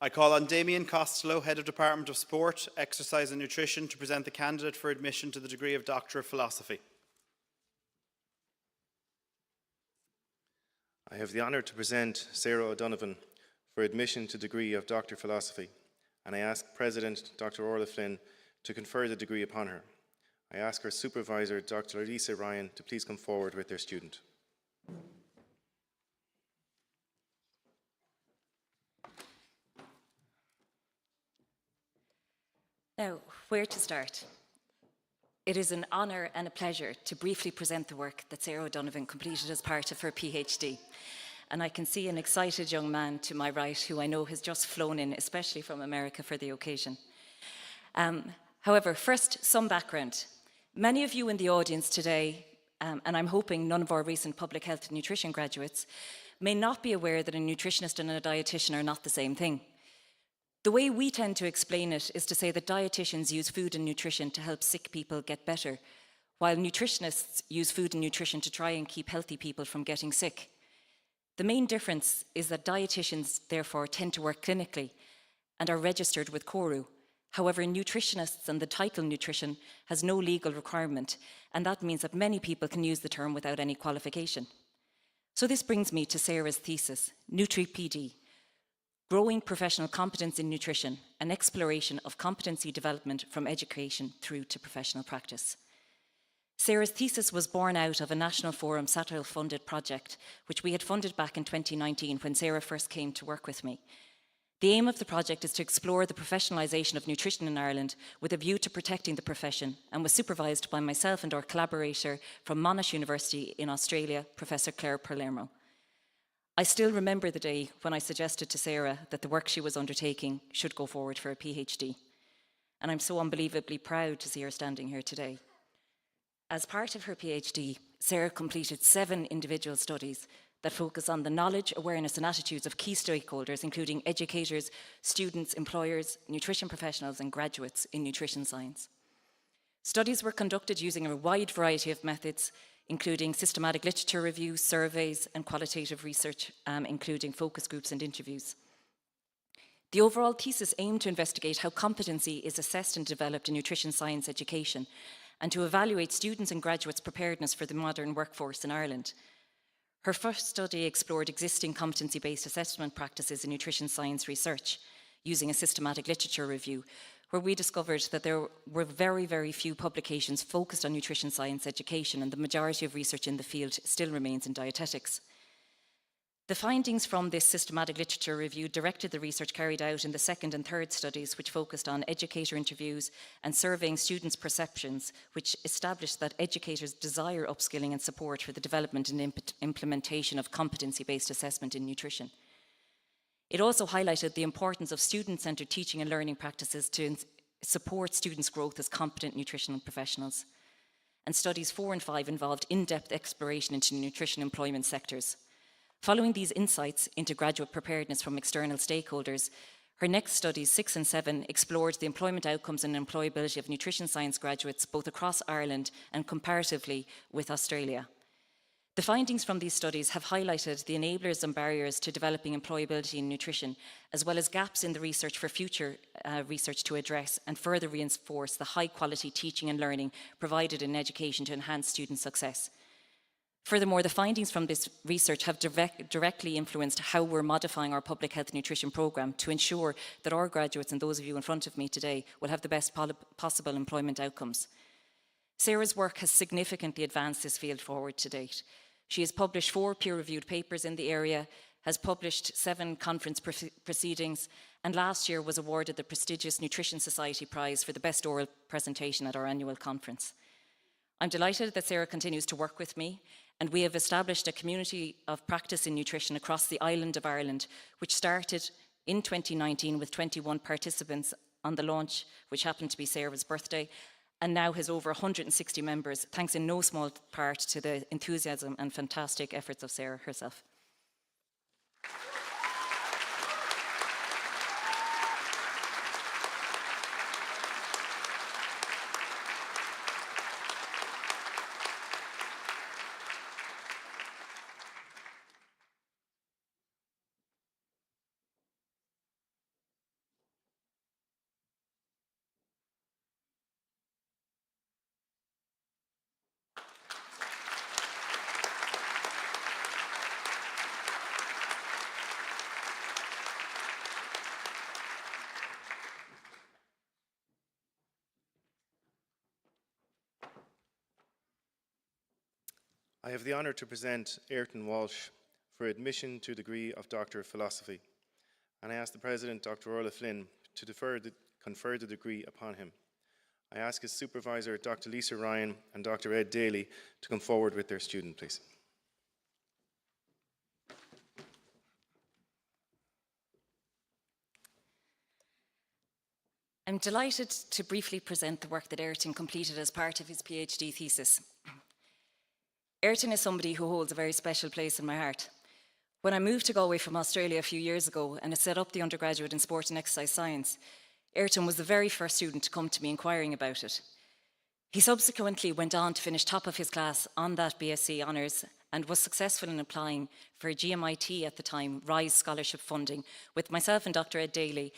I call on Damien Costello, Head of Department of Sport, Exercise and Nutrition, to present the candidate for admission to the degree of Doctor of Philosophy. I have the honour to present Sarah O'Donovan for admission to degree of Doctor of Philosophy, and I ask President Dr. Orla Flynn to confer the degree upon her. I ask her Supervisor, Dr. Elisa Ryan, to please come forward with their student. Now, where to start? It is an honour and a pleasure to briefly present the work that Sarah O'Donovan completed as part of her PhD. And I can see an excited young man to my right who I know has just flown in, especially from America, for the occasion. However, first, some background. Many of you in the audience today, and I'm hoping none of our recent public health and nutrition graduates, may not be aware that a nutritionist and a dietitian are not the same thing. The way we tend to explain it is to say that dietitians use food and nutrition to help sick people get better, while nutritionists use food and nutrition to try and keep healthy people from getting sick. The main difference is that dietitians, therefore, tend to work clinically and are registered with CORU. However, nutritionists and the title nutrition has no legal requirement, and that means that many people can use the term without any qualification. So this brings me to Sarah's thesis, NutriPD, Growing Professional Competence in Nutrition, an exploration of competency development from education through to professional practice. Sarah's thesis was born out of a National Forum Satellite-funded project, which we had funded back in 2019 when Sarah first came to work with me. The aim of the project is to explore the professionalisation of nutrition in Ireland with a view to protecting the profession, and was supervised by myself and our collaborator from Monash University in Australia, Professor Claire Palermo. I still remember the day when I suggested to Sarah that the work she was undertaking should go forward for a PhD. And I'm so unbelievably proud to see her standing here today. As part of her PhD, Sarah completed 7 individual studies that focus on the knowledge, awareness and attitudes of key stakeholders, including educators, students, employers, nutrition professionals and graduates in nutrition science. Studies were conducted using a wide variety of methods, including systematic literature review, surveys, and qualitative research, including focus groups and interviews. The overall thesis aimed to investigate how competency is assessed and developed in nutrition science education, and to evaluate students' and graduates' preparedness for the modern workforce in Ireland. Her first study explored existing competency-based assessment practices in nutrition science research, using a systematic literature review, where we discovered that there were very, very few publications focused on nutrition science education, and the majority of research in the field still remains in dietetics. The findings from this systematic literature review directed the research carried out in the second and third studies, which focused on educator interviews and surveying students' perceptions, which established that educators desire upskilling and support for the development and implementation of competency-based assessment in nutrition. It also highlighted the importance of student-centred teaching and learning practices to support students' growth as competent nutritional professionals. and studies 4 and 5 involved in-depth exploration into nutrition employment sectors. Following these insights into graduate preparedness from external stakeholders, her next studies, 6 and 7, explored the employment outcomes and employability of nutrition science graduates both across Ireland and comparatively with Australia. The findings from these studies have highlighted the enablers and barriers to developing employability in nutrition, as well as gaps in the research for future research to address and further reinforce the high-quality teaching and learning provided in education to enhance student success. Furthermore, the findings from this research have directly influenced how we're modifying our public health nutrition programme to ensure that our graduates and those of you in front of me today will have the best possible employment outcomes. Sarah's work has significantly advanced this field forward to date. She has published 4 peer-reviewed papers in the area, has published 7 conference proceedings, and last year was awarded the prestigious Nutrition Society Prize for the best oral presentation at our annual conference. I'm delighted that Sarah continues to work with me, and we have established a community of practice in nutrition across the island of Ireland, which started in 2019 with 21 participants on the launch, which happened to be Sarah's birthday, and now has over 160 members, thanks in no small part to the enthusiasm and fantastic efforts of Sarah herself. I have the honour to present Ayrton Walsh for admission to the degree of Doctor of Philosophy, and I ask the President, Dr. Orla Flynn, to confer the degree upon him. I ask his supervisor, Dr. Lisa Ryan and Dr. Ed Daly, to come forward with their student, please. I'm delighted to briefly present the work that Ayrton completed as part of his PhD thesis. Ayrton is somebody who holds a very special place in my heart. When I moved to Galway from Australia a few years ago and I set up the undergraduate in sport and exercise science, Ayrton was the very first student to come to me inquiring about it. He subsequently went on to finish top of his class on that BSc Honours and was successful in applying for GMIT at the time, RISE scholarship funding, with myself and Dr. Ed Daly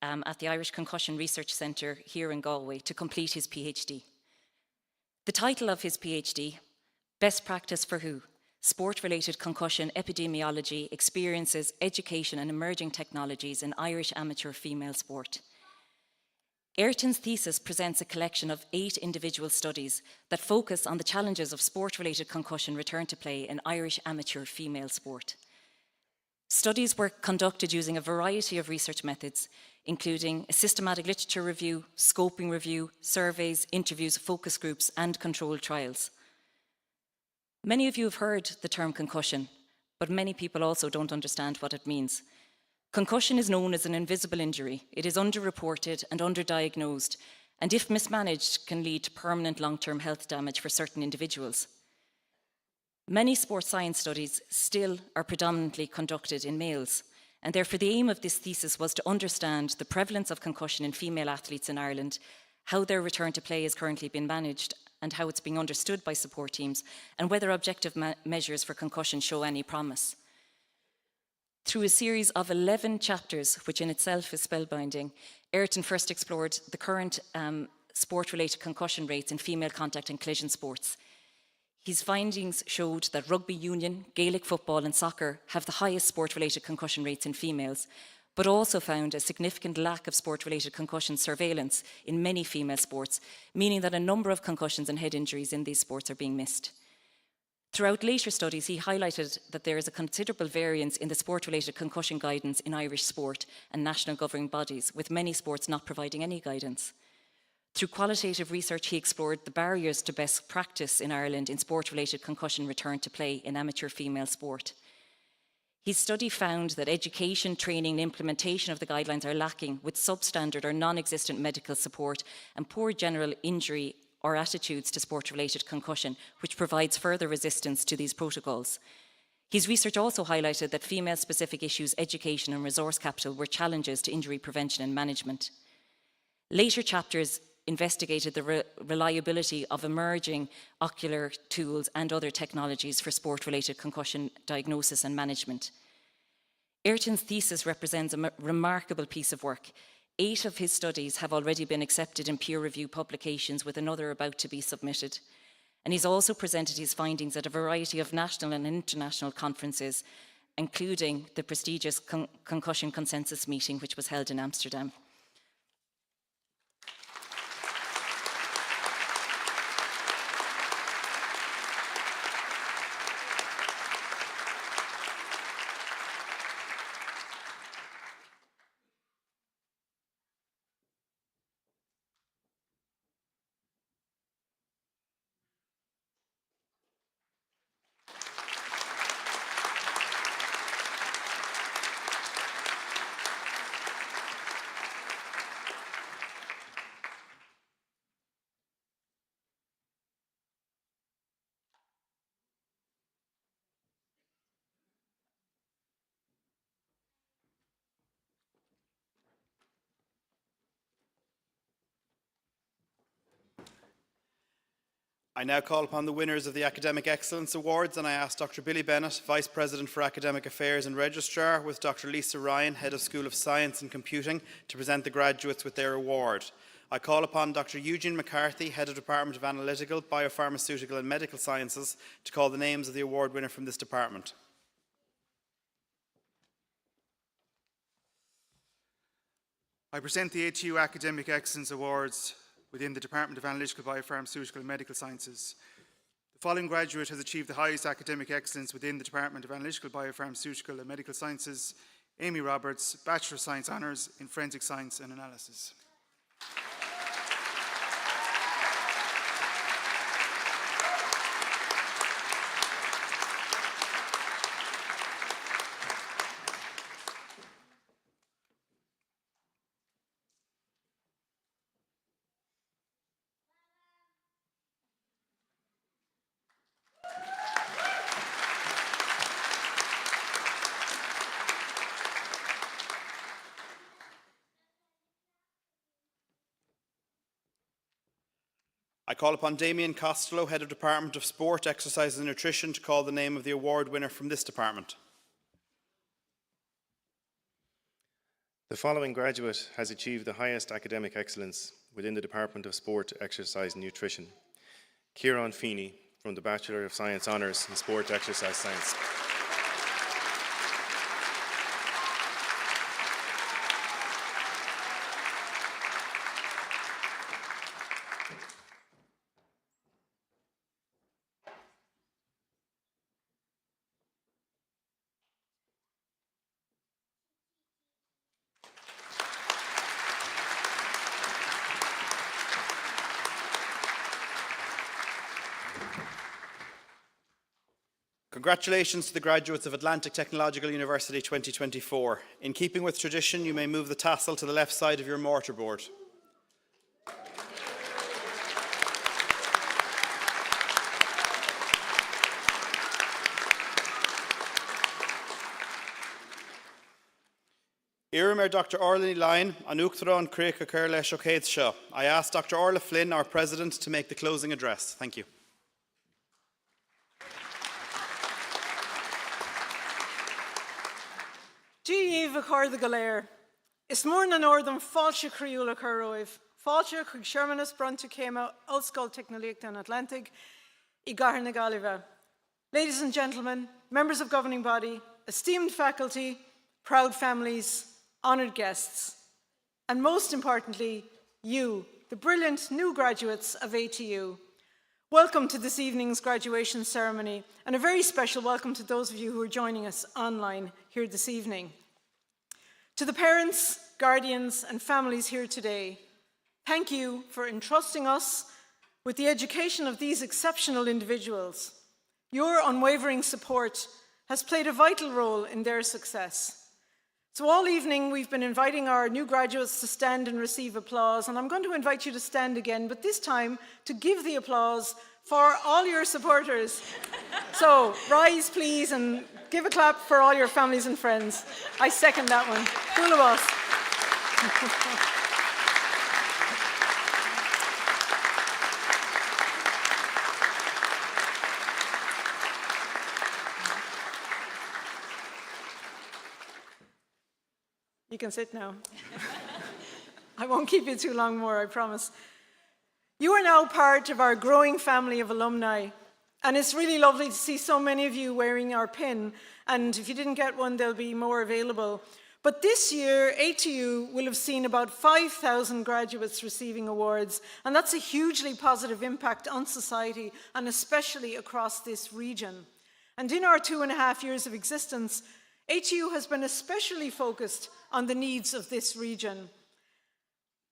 at the Irish Concussion Research Centre here in Galway to complete his PhD. The title of his PhD, Best Practice for Who? Sport-related concussion epidemiology, experiences, education and emerging technologies in Irish amateur female sport. Ayrton's thesis presents a collection of 8 individual studies that focus on the challenges of sport-related concussion return to play in Irish amateur female sport. Studies were conducted using a variety of research methods, including a systematic literature review, scoping review, surveys, interviews, focus groups and controlled trials. Many of you have heard the term concussion, but many people also don't understand what it means. Concussion is known as an invisible injury. It is underreported and underdiagnosed, and if mismanaged, can lead to permanent long-term health damage for certain individuals. Many sports science studies still are predominantly conducted in males, and therefore the aim of this thesis was to understand the prevalence of concussion in female athletes in Ireland, how their return to play is currently being managed, and how it's being understood by support teams, and whether objective measures for concussion show any promise. Through a series of 11 chapters, which in itself is spellbinding, Ayrton first explored the current sport-related concussion rates in female contact and collision sports. His findings showed that rugby union, Gaelic football and soccer have the highest sport-related concussion rates in females, but also found a significant lack of sport-related concussion surveillance in many female sports, meaning that a number of concussions and head injuries in these sports are being missed. Throughout later studies, he highlighted that there is a considerable variance in the sport-related concussion guidance in Irish sport and national governing bodies, with many sports not providing any guidance. Through qualitative research, he explored the barriers to best practice in Ireland in sport-related concussion return to play in amateur female sport. His study found that education, training and implementation of the guidelines are lacking, with substandard or non-existent medical support and poor general injury or attitudes to sport-related concussion, which provides further resistance to these protocols. His research also highlighted that female-specific issues, education and resource capital were challenges to injury prevention and management. Later chapters investigated the reliability of emerging ocular tools and other technologies for sport-related concussion diagnosis and management. Ayrton's thesis represents a remarkable piece of work. 8 of his studies have already been accepted in peer-reviewed publications, with another about to be submitted. And he's also presented his findings at a variety of national and international conferences, including the prestigious Concussion Consensus meeting, which was held in Amsterdam. I now call upon the winners of the Academic Excellence Awards, and I ask Dr. Billy Bennett, Vice President for Academic Affairs and Registrar, with Dr. Lisa Ryan, Head of School of Science and Computing, to present the graduates with their award. I call upon Dr. Eugene McCarthy, Head of Department of Analytical, Biopharmaceutical and Medical Sciences, to call the names of the award winner from this department. I present the ATU Academic Excellence Awards within the Department of Analytical, Biopharmaceutical and Medical Sciences. The following graduate has achieved the highest academic excellence within the Department of Analytical, Biopharmaceutical and Medical Sciences: Amy Roberts, Bachelor of Science Honours in Forensic Science and Analysis. I call upon Damien Costello, Head of Department of Sport, Exercise and Nutrition, to call the name of the award winner from this department. The following graduate has achieved the highest academic excellence within the Department of Sport, Exercise and Nutrition: Kieran Feeney, from the Bachelor of Science Honours in Sport Exercise Science. Congratulations to the graduates of Atlantic Technological University 2024. In keeping with tradition, you may move the tassel to the left side of your mortarboard. Irimir Dr. Orla Line, Anukthron Kreka Kerle Shoketsha. I ask Dr. Orla Flynn, our President, to make the closing address. Thank you. Díomh chuir go léir. Is mór na Northern fáilte críúla churóibh, fáilte chuig Shermanas Bronte Céime Ollscoil Technoliacht an Atlantic I gcathair na Gaillimhe. Ladies and gentlemen, members of governing body, esteemed faculty, proud families, honoured guests, and most importantly, you, the brilliant new graduates of ATU. Welcome to this evening's graduation ceremony, and a very special welcome to those of you who are joining us online here this evening. To the parents, guardians, and families here today, thank you for entrusting us with the education of these exceptional individuals. Your unwavering support has played a vital role in their success. So all evening we've been inviting our new graduates to stand and receive applause, and I'm going to invite you to stand again, but this time to give the applause for all your supporters. So rise please and give a clap for all your families and friends. I second that one. Full of us. You can sit now. I won't keep you too long more, I promise. You are now part of our growing family of alumni, and it's really lovely to see so many of you wearing our pin, and if you didn't get one, there'll be more available. But this year, ATU will have seen about 5,000 graduates receiving awards, and that's a hugely positive impact on society, and especially across this region. And in our 2.5 years of existence, ATU has been especially focused on the needs of this region.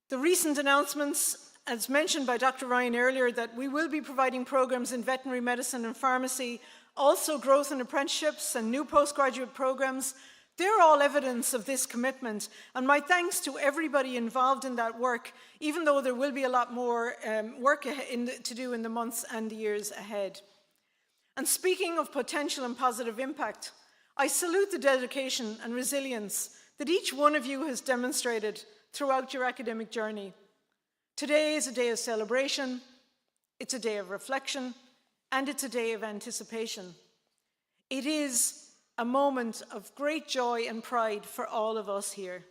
The recent announcements, as mentioned by Dr. Ryan earlier, that we will be providing programs in veterinary medicine and pharmacy, also growth in apprenticeships and new postgraduate programs, they're all evidence of this commitment. And my thanks to everybody involved in that work, even though there will be a lot more work to do in the months and the years ahead. And speaking of potential and positive impact, I salute the dedication and resilience that each one of you has demonstrated throughout your academic journey. Today is a day of celebration, it's a day of reflection, and it's a day of anticipation. It is a moment of great joy and pride for all of us here.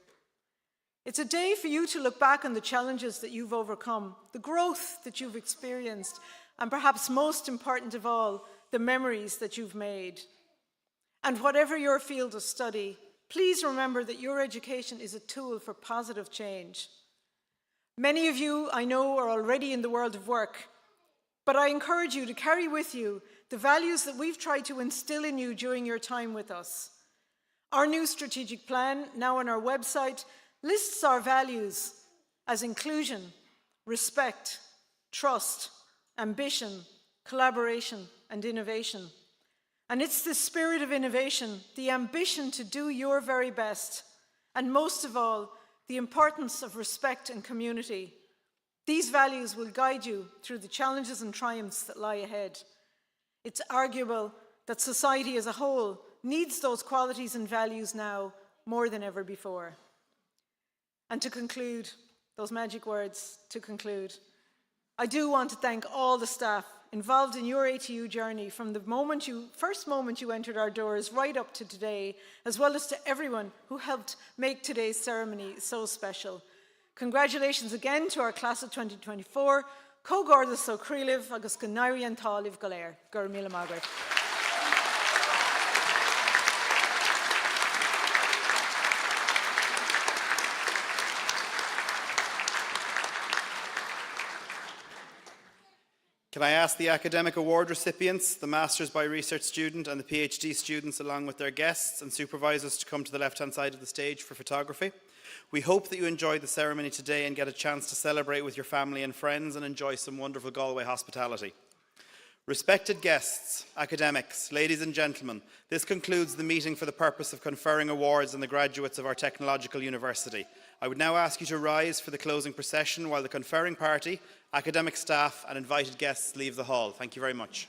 It's a day for you to look back on the challenges that you've overcome, the growth that you've experienced, and perhaps most important of all, the memories that you've made. And whatever your field of study, please remember that your education is a tool for positive change. Many of you, I know, are already in the world of work, but I encourage you to carry with you the values that we've tried to instill in you during your time with us. Our new strategic plan, now on our website, lists our values as inclusion, respect, trust, ambition, collaboration, and innovation. And it's the spirit of innovation, the ambition to do your very best, and most of all, the importance of respect and community. These values will guide you through the challenges and triumphs that lie ahead. It's arguable that society as a whole needs those qualities and values now more than ever before. And to conclude, those magic words, to conclude, I do want to thank all the staff involved in your ATU journey from the first moment you entered our doors right up to today, as well as to everyone who helped make today's ceremony so special. Congratulations again to our class of 2024, Cógorda so Crealiv agus go Nairi an Táliv Galéir. Gur míle maith. Can I ask the academic award recipients, the Masters by Research student and the PhD students, along with their guests and supervisors, to come to the left-hand side of the stage for photography? We hope that you enjoyed the ceremony today and get a chance to celebrate with your family and friends and enjoy some wonderful Galway hospitality. Respected guests, academics, ladies and gentlemen, this concludes the meeting for the purpose of conferring awards on the graduates of our technological university. I would now ask you to rise for the closing procession while the conferring party, academic staff and invited guests leave the hall. Thank you very much.